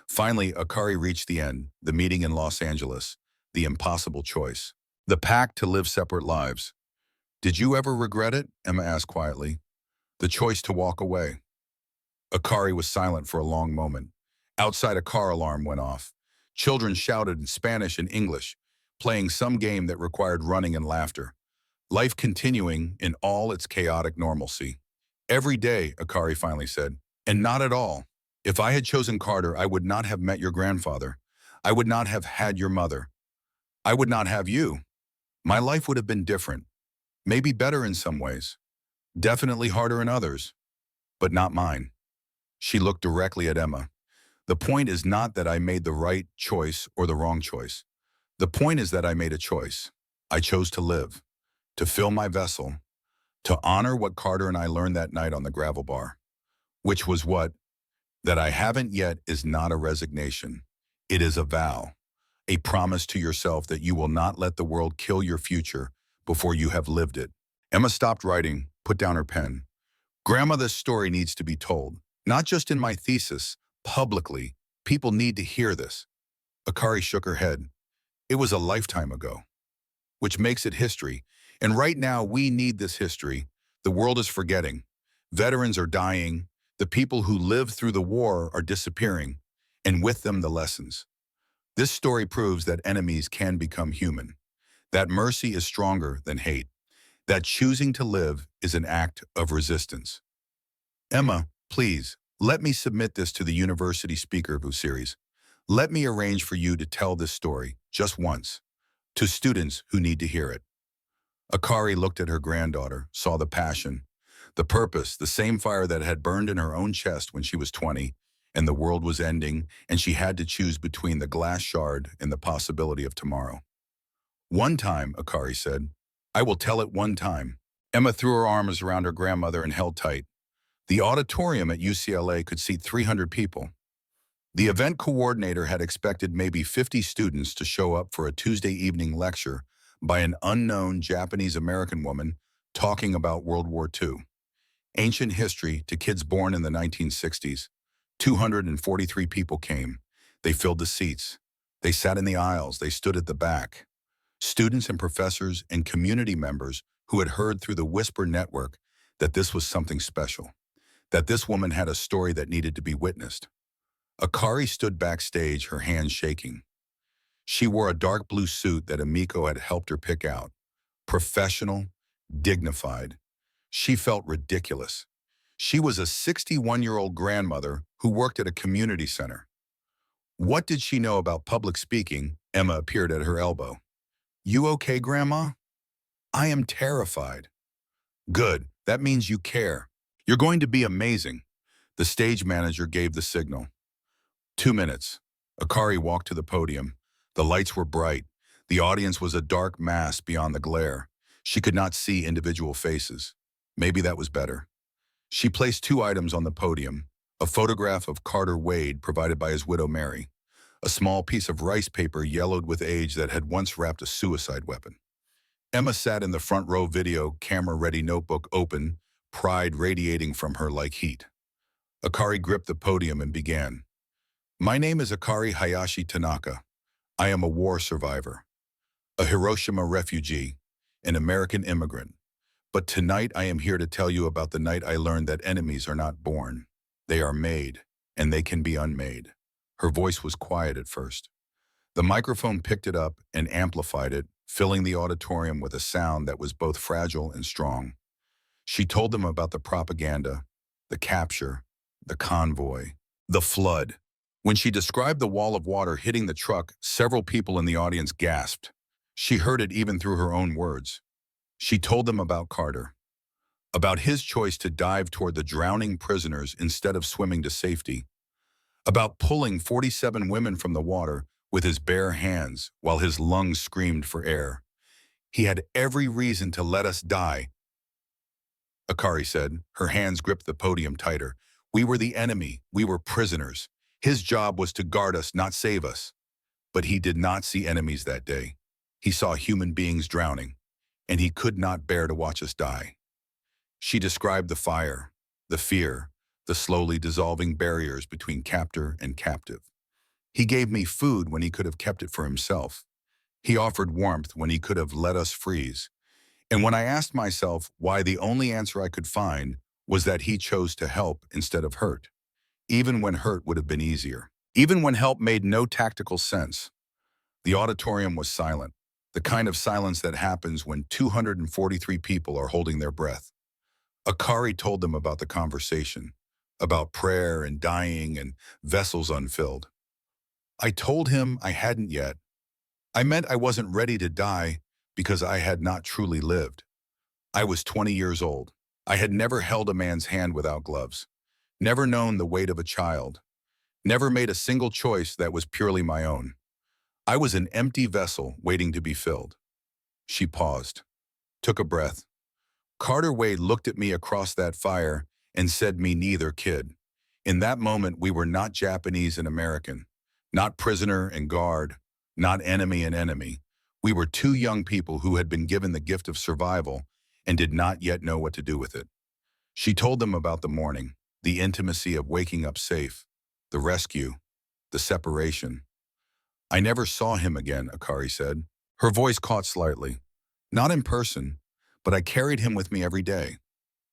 Finally, Akari reached the end, the meeting in Los Angeles, the impossible choice. The pact to live separate lives. Did you ever regret it? Emma asked quietly. The choice to walk away. Akari was silent for a long moment. Outside, a car alarm went off. Children shouted in Spanish and English, playing some game that required running and laughter. Life continuing in all its chaotic normalcy. Every day, Akari finally said, and not at all. If I had chosen Carter, I would not have met your grandfather. I would not have had your mother. I would not have you. My life would have been different. Maybe better in some ways. Definitely harder in others. But not mine. She looked directly at Emma. The point is not that I made the right choice or the wrong choice. The point is that I made a choice. I chose to live, to fill my vessel, to honor what Carter and I learned that night on the gravel bar. Which was what? That I haven't yet is not a resignation. It is a vow, a promise to yourself that you will not let the world kill your future before you have lived it. Emma stopped writing, put down her pen. Grandma, this story needs to be told. Not just in my thesis, publicly. People need to hear this. Akari shook her head. It was a lifetime ago, which makes it history. And right now, we need this history. The world is forgetting. Veterans are dying. The people who lived through the war are disappearing, and with them the lessons. This story proves that enemies can become human, that mercy is stronger than hate, that choosing to live is an act of resistance. Emma, please, let me submit this to the University Speaker series. Let me arrange for you to tell this story, just once, to students who need to hear it. Akari looked at her granddaughter, saw the passion, the purpose, the same fire that had burned in her own chest when she was 20, and the world was ending, and she had to choose between the glass shard and the possibility of tomorrow. One time, Akari said. I will tell it one time. Emma threw her arms around her grandmother and held tight. The auditorium at UCLA could seat 300 people. The event coordinator had expected maybe 50 students to show up for a Tuesday evening lecture by an unknown Japanese-American woman talking about World War II. Ancient history to kids born in the 1960s. 243 people came. They filled the seats. They sat in the aisles. They stood at the back. Students and professors and community members who had heard through the Whisper network that this was something special, that this woman had a story that needed to be witnessed. Akari stood backstage, her hands shaking. She wore a dark blue suit that Amiko had helped her pick out. Professional, dignified. She felt ridiculous. She was a 61-year-old grandmother who worked at a community center. What did she know about public speaking? Emma appeared at her elbow. You okay, Grandma? I am terrified. Good, that means you care. You're going to be amazing. The stage manager gave the signal. 2 minutes. Akari walked to the podium. The lights were bright. The audience was a dark mass beyond the glare. She could not see individual faces. Maybe that was better. She placed 2 items on the podium. A photograph of Carter Wade provided by his widow Mary. A small piece of rice paper yellowed with age that had once wrapped a suicide weapon. Emma sat in the front row, video camera ready, notebook open, pride radiating from her like heat. Akari gripped the podium and began. My name is Akari Hayashi Tanaka. I am a war survivor, a Hiroshima refugee, an American immigrant. But tonight I am here to tell you about the night I learned that enemies are not born. They are made, and they can be unmade. Her voice was quiet at first. The microphone picked it up and amplified it, filling the auditorium with a sound that was both fragile and strong. She told them about the propaganda, the capture, the convoy, the flood. When she described the wall of water hitting the truck, several people in the audience gasped. She heard it even through her own words. She told them about Carter, about his choice to dive toward the drowning prisoners instead of swimming to safety, about pulling 47 women from the water with his bare hands while his lungs screamed for air. He had every reason to let us die, Akari said. Her hands gripped the podium tighter. We were the enemy. We were prisoners. His job was to guard us, not save us. But he did not see enemies that day. He saw human beings drowning, and he could not bear to watch us die. She described the fire, the fear, the slowly dissolving barriers between captor and captive. He gave me food when he could have kept it for himself. He offered warmth when he could have let us freeze. And when I asked myself why, the only answer I could find was that he chose to help instead of hurt, even when hurt would have been easier, even when help made no tactical sense. The auditorium was silent, the kind of silence that happens when 243 people are holding their breath. Akari told them about the conversation, about prayer and dying and vessels unfilled. I told him I hadn't yet. I meant I wasn't ready to die because I had not truly lived. I was 20 years old. I had never held a man's hand without gloves, never known the weight of a child, never made a single choice that was purely my own. I was an empty vessel waiting to be filled. She paused, took a breath. Carter Wade looked at me across that fire and said, "Me neither, kid." In that moment, we were not Japanese and American, not prisoner and guard, not enemy and enemy. We were two young people who had been given the gift of survival and did not yet know what to do with it. She told them about the morning, the intimacy of waking up safe, the rescue, the separation. I never saw him again, Akari said. Her voice caught slightly. Not in person, but I carried him with me every day.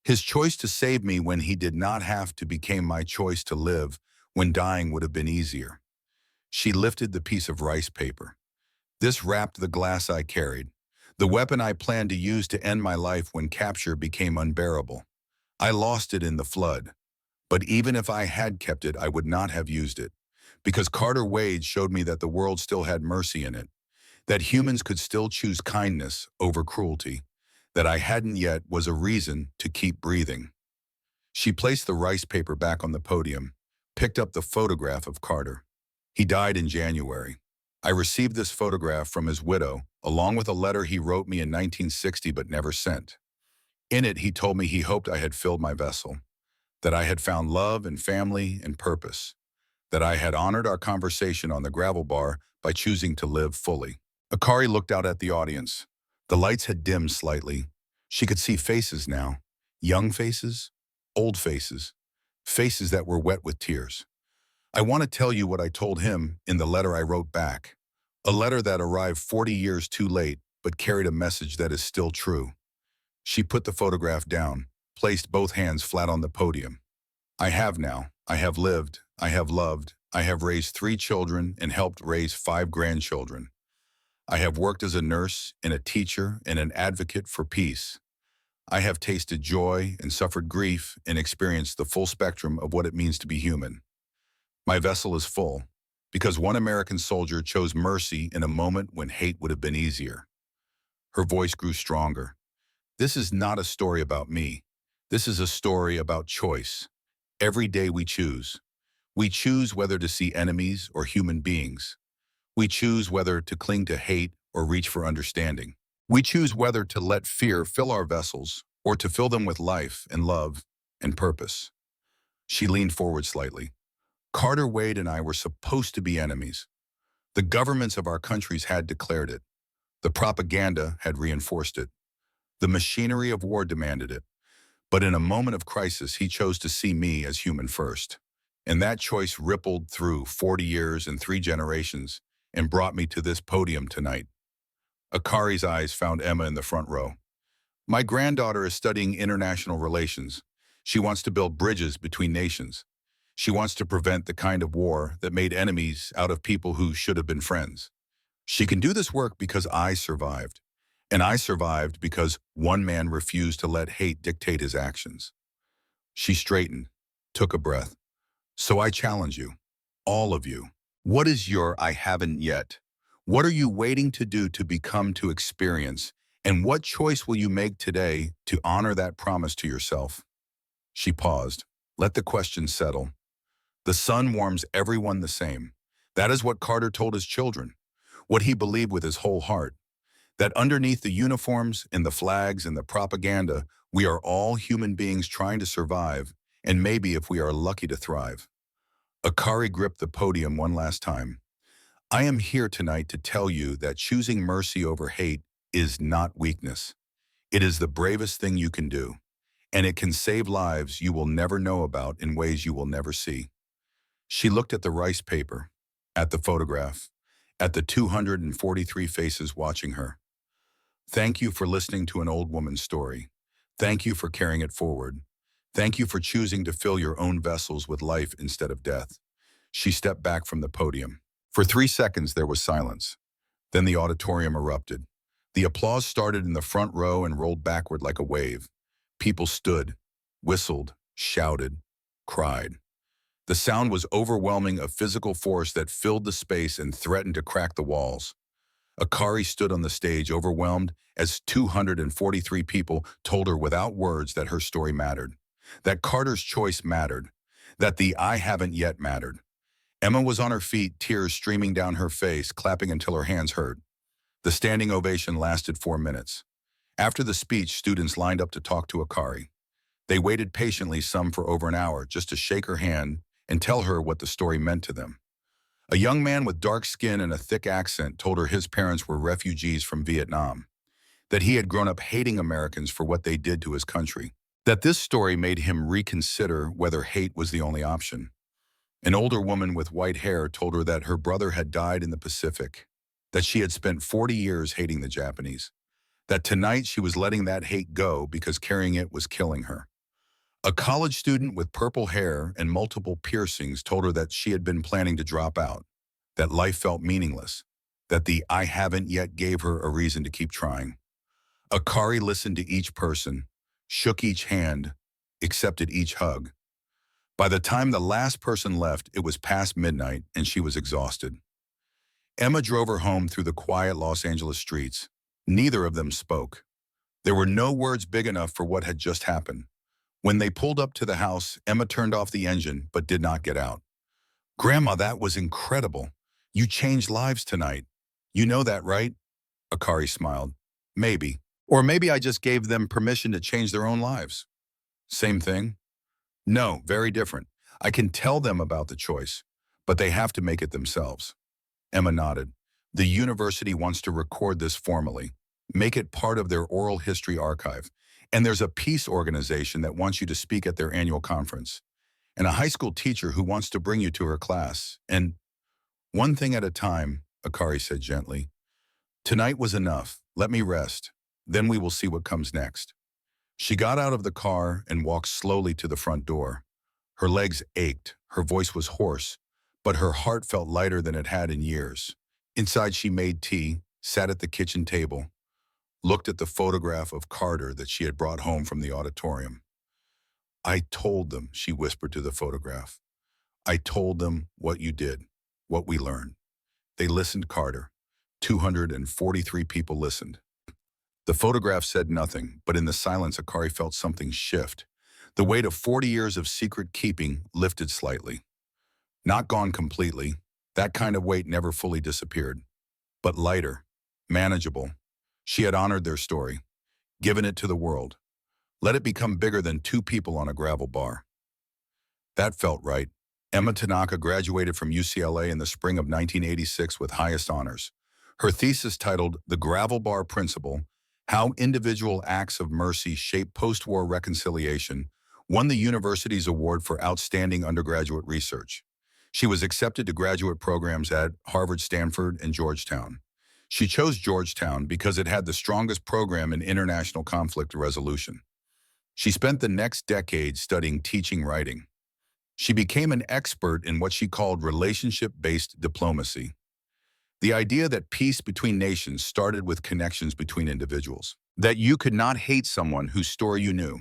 His choice to save me when he did not have to became my choice to live when dying would have been easier. She lifted the piece of rice paper. This wrapped the glass I carried, the weapon I planned to use to end my life when capture became unbearable. I lost it in the flood, but even if I had kept it, I would not have used it, because Carter Wade showed me that the world still had mercy in it, that humans could still choose kindness over cruelty, that I hadn't yet was a reason to keep breathing. She placed the rice paper back on the podium, picked up the photograph of Carter. He died in January. I received this photograph from his widow, along with a letter he wrote me in 1960 but never sent. In it, he told me he hoped I had filled my vessel, that I had found love and family and purpose, that I had honored our conversation on the gravel bar by choosing to live fully. Akari looked out at the audience. The lights had dimmed slightly. She could see faces now, young faces, old faces, faces that were wet with tears. I want to tell you what I told him in the letter I wrote back, a letter that arrived 40 years too late but carried a message that is still true. She put the photograph down, placed both hands flat on the podium. I have now. I have lived. I have loved. I have raised 3 children and helped raise 5 grandchildren. I have worked as a nurse and a teacher and an advocate for peace. I have tasted joy and suffered grief and experienced the full spectrum of what it means to be human. My vessel is full because one American soldier chose mercy in a moment when hate would have been easier. Her voice grew stronger. This is not a story about me. This is a story about choice. Every day we choose. We choose whether to see enemies or human beings. We choose whether to cling to hate or reach for understanding. We choose whether to let fear fill our vessels or to fill them with life and love and purpose. She leaned forward slightly. Carter Wade and I were supposed to be enemies. The governments of our countries had declared it. The propaganda had reinforced it. The machinery of war demanded it. But in a moment of crisis, he chose to see me as human first. And that choice rippled through 40 years and 3 generations and brought me to this podium tonight. Akari's eyes found Emma in the front row. My granddaughter is studying international relations. She wants to build bridges between nations. She wants to prevent the kind of war that made enemies out of people who should have been friends. She can do this work because I survived. And I survived because one man refused to let hate dictate his actions. She straightened, took a breath. So I challenge you, all of you. What is your I haven't yet? What are you waiting to do to become to experience? And what choice will you make today to honor that promise to yourself? She paused. Let the question settle. The sun warms everyone the same. That is what Carter told his children, what he believed with his whole heart. That underneath the uniforms and the flags and the propaganda, we are all human beings trying to survive, and maybe if we are lucky to thrive. Akari gripped the podium one last time. I am here tonight to tell you that choosing mercy over hate is not weakness. It is the bravest thing you can do, and it can save lives you will never know about in ways you will never see. She looked at the rice paper, at the photograph, at the 243 faces watching her. Thank you for listening to an old woman's story. Thank you for carrying it forward. Thank you for choosing to fill your own vessels with life instead of death. She stepped back from the podium. For 3 seconds, there was silence. Then the auditorium erupted. The applause started in the front row and rolled backward like a wave. People stood, whistled, shouted, cried. The sound was overwhelming, a physical force that filled the space and threatened to crack the walls. Akari stood on the stage, overwhelmed, as 243 people told her without words that her story mattered, that Carter's choice mattered, that the I haven't yet mattered. Emma was on her feet, tears streaming down her face, clapping until her hands hurt. The standing ovation lasted 4 minutes. After the speech, students lined up to talk to Akari. They waited patiently, some for over an hour, just to shake her hand and tell her what the story meant to them. A young man with dark skin and a thick accent told her his parents were refugees from Vietnam, that he had grown up hating Americans for what they did to his country, that this story made him reconsider whether hate was the only option. An older woman with white hair told her that her brother had died in the Pacific, that she had spent 40 years hating the Japanese, that tonight she was letting that hate go because carrying it was killing her. A college student with purple hair and multiple piercings told her that she had been planning to drop out, that life felt meaningless, that the I haven't yet gave her a reason to keep trying. Akari listened to each person, shook each hand, accepted each hug. By the time the last person left, it was past midnight and she was exhausted. Emma drove her home through the quiet Los Angeles streets. Neither of them spoke. There were no words big enough for what had just happened. When they pulled up to the house, Emma turned off the engine but did not get out. Grandma, that was incredible. You changed lives tonight. You know that, right? Akari smiled. Maybe. Or maybe I just gave them permission to change their own lives. Same thing? No, very different. I can tell them about the choice, but they have to make it themselves. Emma nodded. The university wants to record this formally, make it part of their oral history archive. And there's a peace organization that wants you to speak at their annual conference. And a high school teacher who wants to bring you to her class. And one thing at a time, Akari said gently. Tonight was enough. Let me rest. Then we will see what comes next. She got out of the car and walked slowly to the front door. Her legs ached, her voice was hoarse, but her heart felt lighter than it had in years. Inside, she made tea, sat at the kitchen table, looked at the photograph of Carter that she had brought home from the auditorium. I told them, she whispered to the photograph. I told them what you did, what we learned. They listened, Carter. 243 people listened. The photograph said nothing, but in the silence, Akari felt something shift. The weight of 40 years of secret keeping lifted slightly. Not gone completely. That kind of weight never fully disappeared. But lighter, manageable. She had honored their story, given it to the world. Let it become bigger than 2 people on a gravel bar. That felt right. Emma Tanaka graduated from UCLA in the spring of 1986 with highest honors. Her thesis, titled The Gravel Bar Principle, How individual acts of mercy shape post-war reconciliation won the university's award for outstanding undergraduate research. She was accepted to graduate programs at Harvard, Stanford, and Georgetown. She chose Georgetown because it had the strongest program in international conflict resolution. She spent the next decade studying teaching writing. She became an expert in what she called relationship-based diplomacy, the idea that peace between nations started with connections between individuals, that you could not hate someone whose story you knew,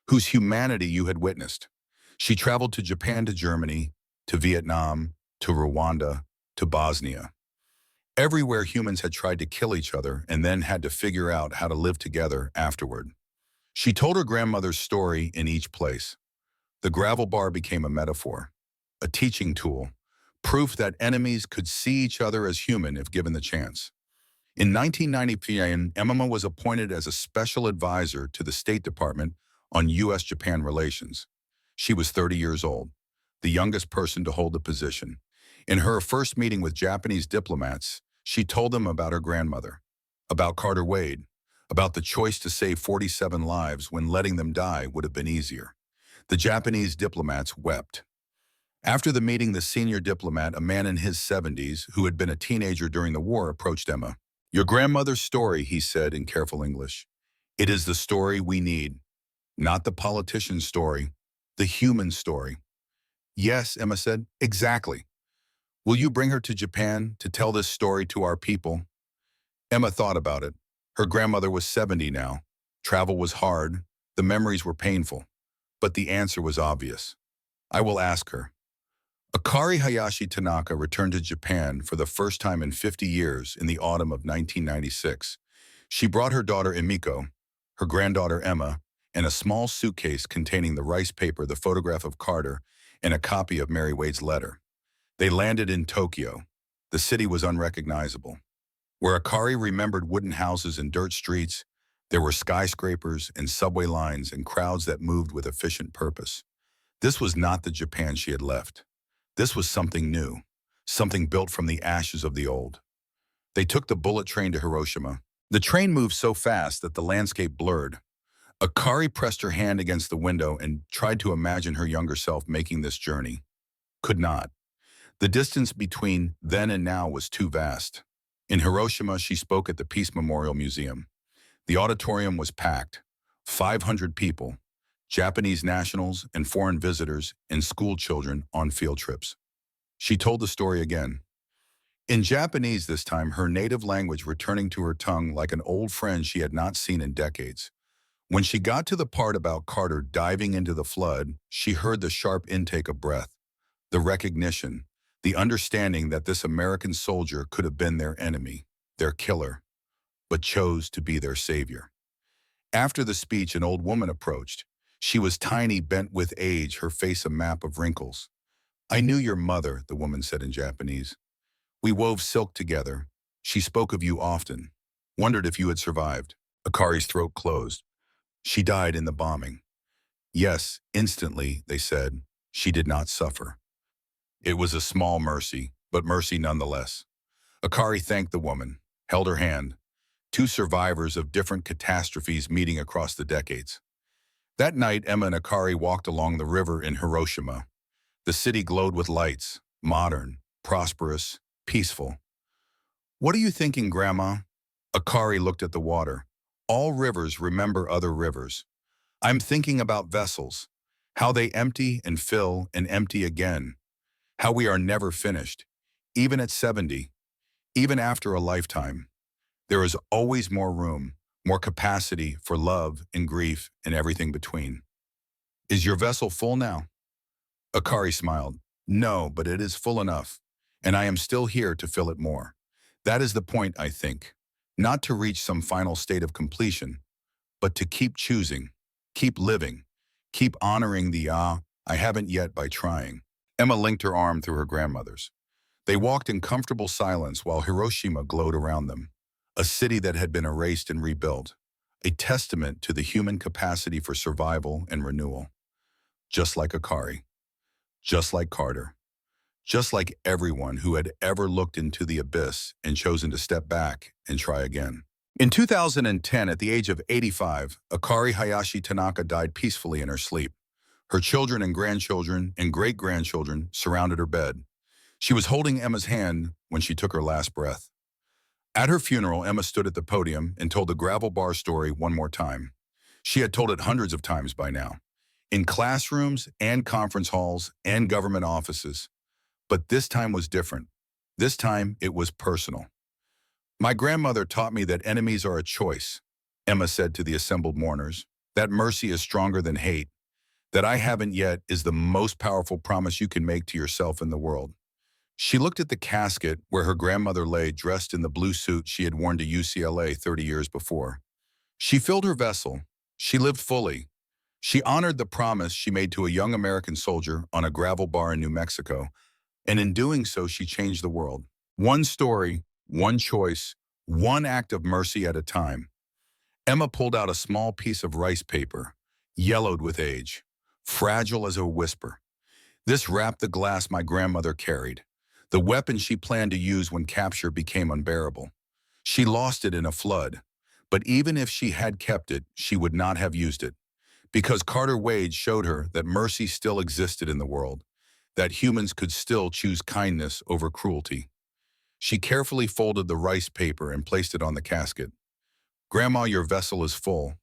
whose humanity you had witnessed. She traveled to Japan, to Germany, to Vietnam, to Rwanda, to Bosnia. Everywhere humans had tried to kill each other and then had to figure out how to live together afterward. She told her grandmother's story in each place. The gravel bar became a metaphor, a teaching tool, proof that enemies could see each other as human if given the chance. In 1990, Emma was appointed as a special advisor to the State Department on U.S.-Japan relations. She was 30 years old, the youngest person to hold the position. In her first meeting with Japanese diplomats, she told them about her grandmother, about Carter Wade, about the choice to save 47 lives when letting them die would have been easier. The Japanese diplomats wept. After the meeting, the senior diplomat, a man in his 70s who had been a teenager during the war, approached Emma. "Your grandmother's story," he said in careful English. "It is the story we need. Not the politician's story, the human story." "Yes," Emma said, "exactly. Will you bring her to Japan to tell this story to our people?" Emma thought about it. Her grandmother was 70 now. Travel was hard. The memories were painful. But the answer was obvious. "I will ask her." Akari Hayashi Tanaka returned to Japan for the first time in 50 years in the autumn of 1996. She brought her daughter Emiko, her granddaughter Emma, and a small suitcase containing the rice paper, the photograph of Carter, and a copy of Mary Wade's letter. They landed in Tokyo. The city was unrecognizable. Where Akari remembered wooden houses and dirt streets, there were skyscrapers and subway lines and crowds that moved with efficient purpose. This was not the Japan she had left. This was something new, something built from the ashes of the old. They took the bullet train to Hiroshima. The train moved so fast that the landscape blurred. Akari pressed her hand against the window and tried to imagine her younger self making this journey. Could not. The distance between then and now was too vast. In Hiroshima, she spoke at the Peace Memorial Museum. The auditorium was packed. 500 people, Japanese nationals and foreign visitors and school children on field trips. She told the story again. In Japanese this time, her native language returning to her tongue like an old friend she had not seen in decades. When she got to the part about Carter diving into the flood, she heard the sharp intake of breath, the recognition, the understanding that this American soldier could have been their enemy, their killer, but chose to be their savior. After the speech, an old woman approached. She was tiny, bent with age, her face a map of wrinkles. "I knew your mother," the woman said in Japanese. "We wove silk together. She spoke of you often. Wondered if you had survived." Akari's throat closed. "She died in the bombing." "Yes, instantly," they said. "She did not suffer." It was a small mercy, but mercy nonetheless. Akari thanked the woman, held her hand. Two survivors of different catastrophes meeting across the decades. That night, Emma and Akari walked along the river in Hiroshima. The city glowed with lights, modern, prosperous, peaceful. "What are you thinking, Grandma?" Akari looked at the water. "All rivers remember other rivers. I'm thinking about vessels, how they empty and fill and empty again, how we are never finished, even at 70, even after a lifetime. There is always more room, more capacity for love and grief and everything between." "Is your vessel full now?" Akari smiled. "No, but it is full enough, and I am still here to fill it more. That is the point, I think. Not to reach some final state of completion, but to keep choosing, keep living, keep honoring the I haven't yet by trying." Emma linked her arm through her grandmother's. They walked in comfortable silence while Hiroshima glowed around them, a city that had been erased and rebuilt, a testament to the human capacity for survival and renewal. Just like Akari, just like Carter, just like everyone who had ever looked into the abyss and chosen to step back and try again. In 2010, at the age of 85, Akari Hayashi Tanaka died peacefully in her sleep. Her children and grandchildren and great-grandchildren surrounded her bed. She was holding Emma's hand when she took her last breath. At her funeral, Emma stood at the podium and told the gravel bar story one more time. She had told it hundreds of times by now, in classrooms and conference halls and government offices. But this time was different. This time, it was personal. My grandmother taught me that enemies are a choice, Emma said to the assembled mourners, that mercy is stronger than hate, that I haven't yet is the most powerful promise you can make to yourself and the world. She looked at the casket where her grandmother lay dressed in the blue suit she had worn to UCLA 30 years before. She filled her vessel. She lived fully. She honored the promise she made to a young American soldier on a gravel bar in New Mexico, and in doing so, she changed the world. One story, one choice, one act of mercy at a time. Emma pulled out a small piece of rice paper, yellowed with age, fragile as a whisper. This wrapped the glass my grandmother carried, the weapon she planned to use when capture became unbearable. She lost it in a flood, but even if she had kept it, she would not have used it, because Carter Wade showed her that mercy still existed in the world, that humans could still choose kindness over cruelty. She carefully folded the rice paper and placed it on the casket. Grandma, your vessel is full.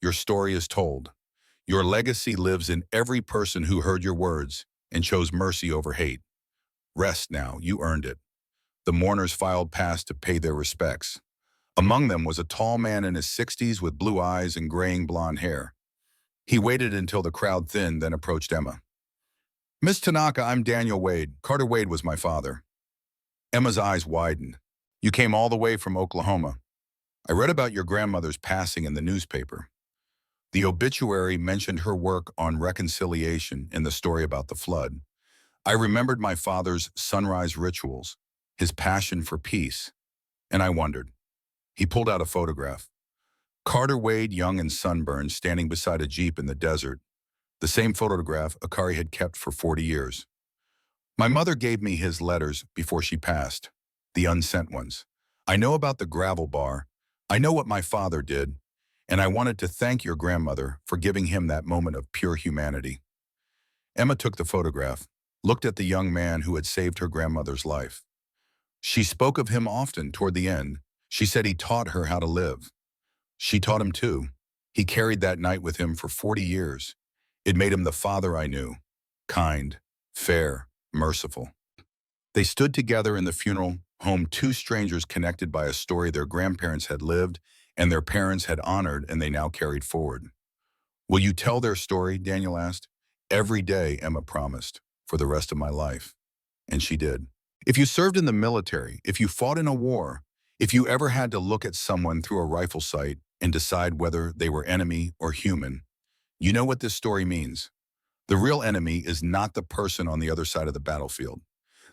Your story is told. Your legacy lives in every person who heard your words and chose mercy over hate. Rest now, you earned it. The mourners filed past to pay their respects. Among them was a tall man in his 60s with blue eyes and graying blonde hair. He waited until the crowd thinned, then approached Emma. Miss Tanaka, I'm Daniel Wade. Carter Wade was my father. Emma's eyes widened. You came all the way from Oklahoma. I read about your grandmother's passing in the newspaper. The obituary mentioned her work on reconciliation in the story about the flood. I remembered my father's sunrise rituals, his passion for peace, and I wondered. He pulled out a photograph. Carter Wade, young and sunburned, standing beside a jeep in the desert, the same photograph Akari had kept for 40 years. My mother gave me his letters before she passed, the unsent ones. I know about the gravel bar. I know what my father did, and I wanted to thank your grandmother for giving him that moment of pure humanity. Emma took the photograph, looked at the young man who had saved her grandmother's life. She spoke of him often toward the end. She said he taught her how to live. She taught him too. He carried that night with him for 40 years. It made him the father I knew, kind, fair, merciful. They stood together in the funeral home, two strangers connected by a story their grandparents had lived and their parents had honored and they now carried forward. Will you tell their story, Daniel asked. Every day, Emma promised, for the rest of my life. And she did. If you served in the military, if you fought in a war, if you ever had to look at someone through a rifle sight and decide whether they were enemy or human, you know what this story means. The real enemy is not the person on the other side of the battlefield.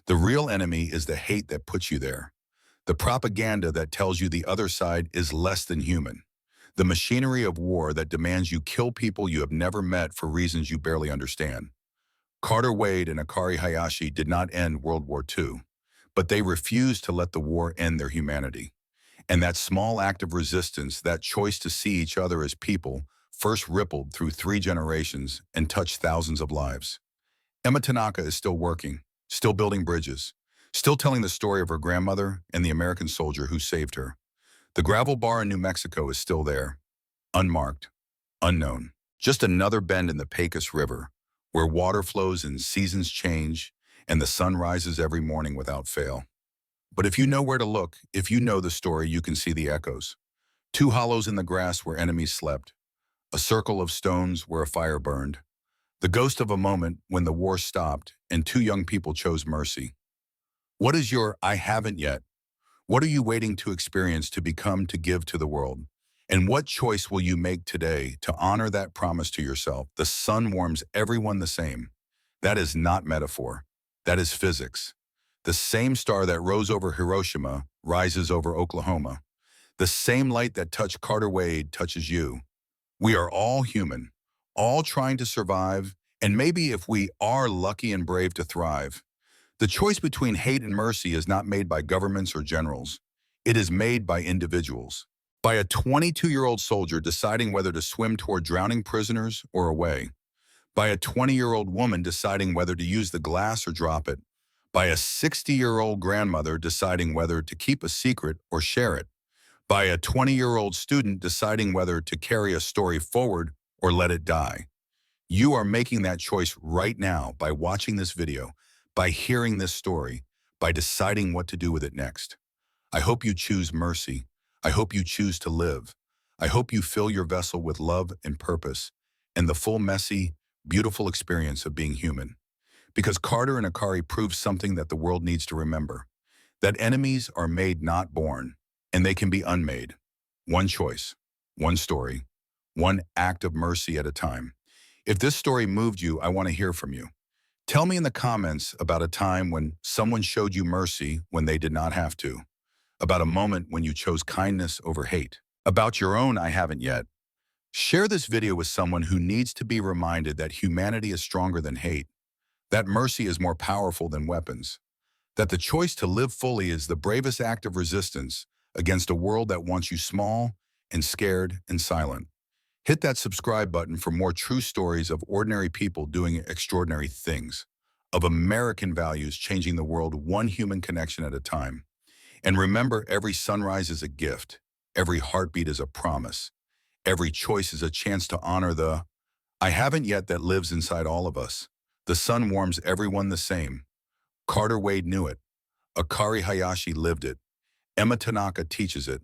The real enemy is the hate that puts you there. The propaganda that tells you the other side is less than human. The machinery of war that demands you kill people you have never met for reasons you barely understand. Carter Wade and Akari Hayashi did not end World War II, but they refused to let the war end their humanity. And that small act of resistance, that choice to see each other as people, first rippled through 3 generations and touched thousands of lives. Emma Tanaka is still working, still building bridges, still telling the story of her grandmother and the American soldier who saved her. The gravel bar in New Mexico is still there, unmarked, unknown. Just another bend in the Pecos River, where water flows and seasons change, and the sun rises every morning without fail. But if you know where to look, if you know the story, you can see the echoes. 2 hollows in the grass where enemies slept, a circle of stones where a fire burned, the ghost of a moment when the war stopped and 2 young people chose mercy. What is your I haven't yet? What are you waiting to experience, to become, to give to the world? And what choice will you make today to honor that promise to yourself? The sun warms everyone the same. That is not metaphor. That is physics. The same star that rose over Hiroshima rises over Oklahoma. The same light that touched Carter Wade touches you. We are all human, all trying to survive, and maybe if we are lucky and brave to thrive. The choice between hate and mercy is not made by governments or generals. It is made by individuals. By a 22-year-old soldier deciding whether to swim toward drowning prisoners or away. By a 20-year-old woman deciding whether to use the glass or drop it. By a 60-year-old grandmother deciding whether to keep a secret or share it. By a 20-year-old student deciding whether to carry a story forward or let it die. You are making that choice right now by watching this video, by hearing this story, by deciding what to do with it next. I hope you choose mercy. I hope you choose to live. I hope you fill your vessel with love and purpose and the full, messy, beautiful experience of being human. Because Carter and Akari prove something that the world needs to remember, that enemies are made, not born, and they can be unmade. One choice, one story, one act of mercy at a time. If this story moved you, I want to hear from you. Tell me in the comments about a time when someone showed you mercy when they did not have to, about a moment when you chose kindness over hate, about your own I haven't yet. Share this video with someone who needs to be reminded that humanity is stronger than hate, that mercy is more powerful than weapons, that the choice to live fully is the bravest act of resistance against a world that wants you small and scared and silent. Hit that subscribe button for more true stories of ordinary people doing extraordinary things, of American values changing the world one human connection at a time. And remember, every sunrise is a gift, every heartbeat is a promise, every choice is a chance to honor the I haven't yet that lives inside all of us. The sun warms everyone the same. Carter Wade knew it. Akari Hayashi lived it. Emma Tanaka teaches it.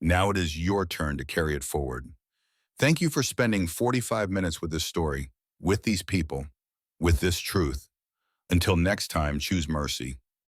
Now it is your turn to carry it forward. Thank you for spending 45 minutes with this story, with these people, with this truth. Until next time, choose mercy.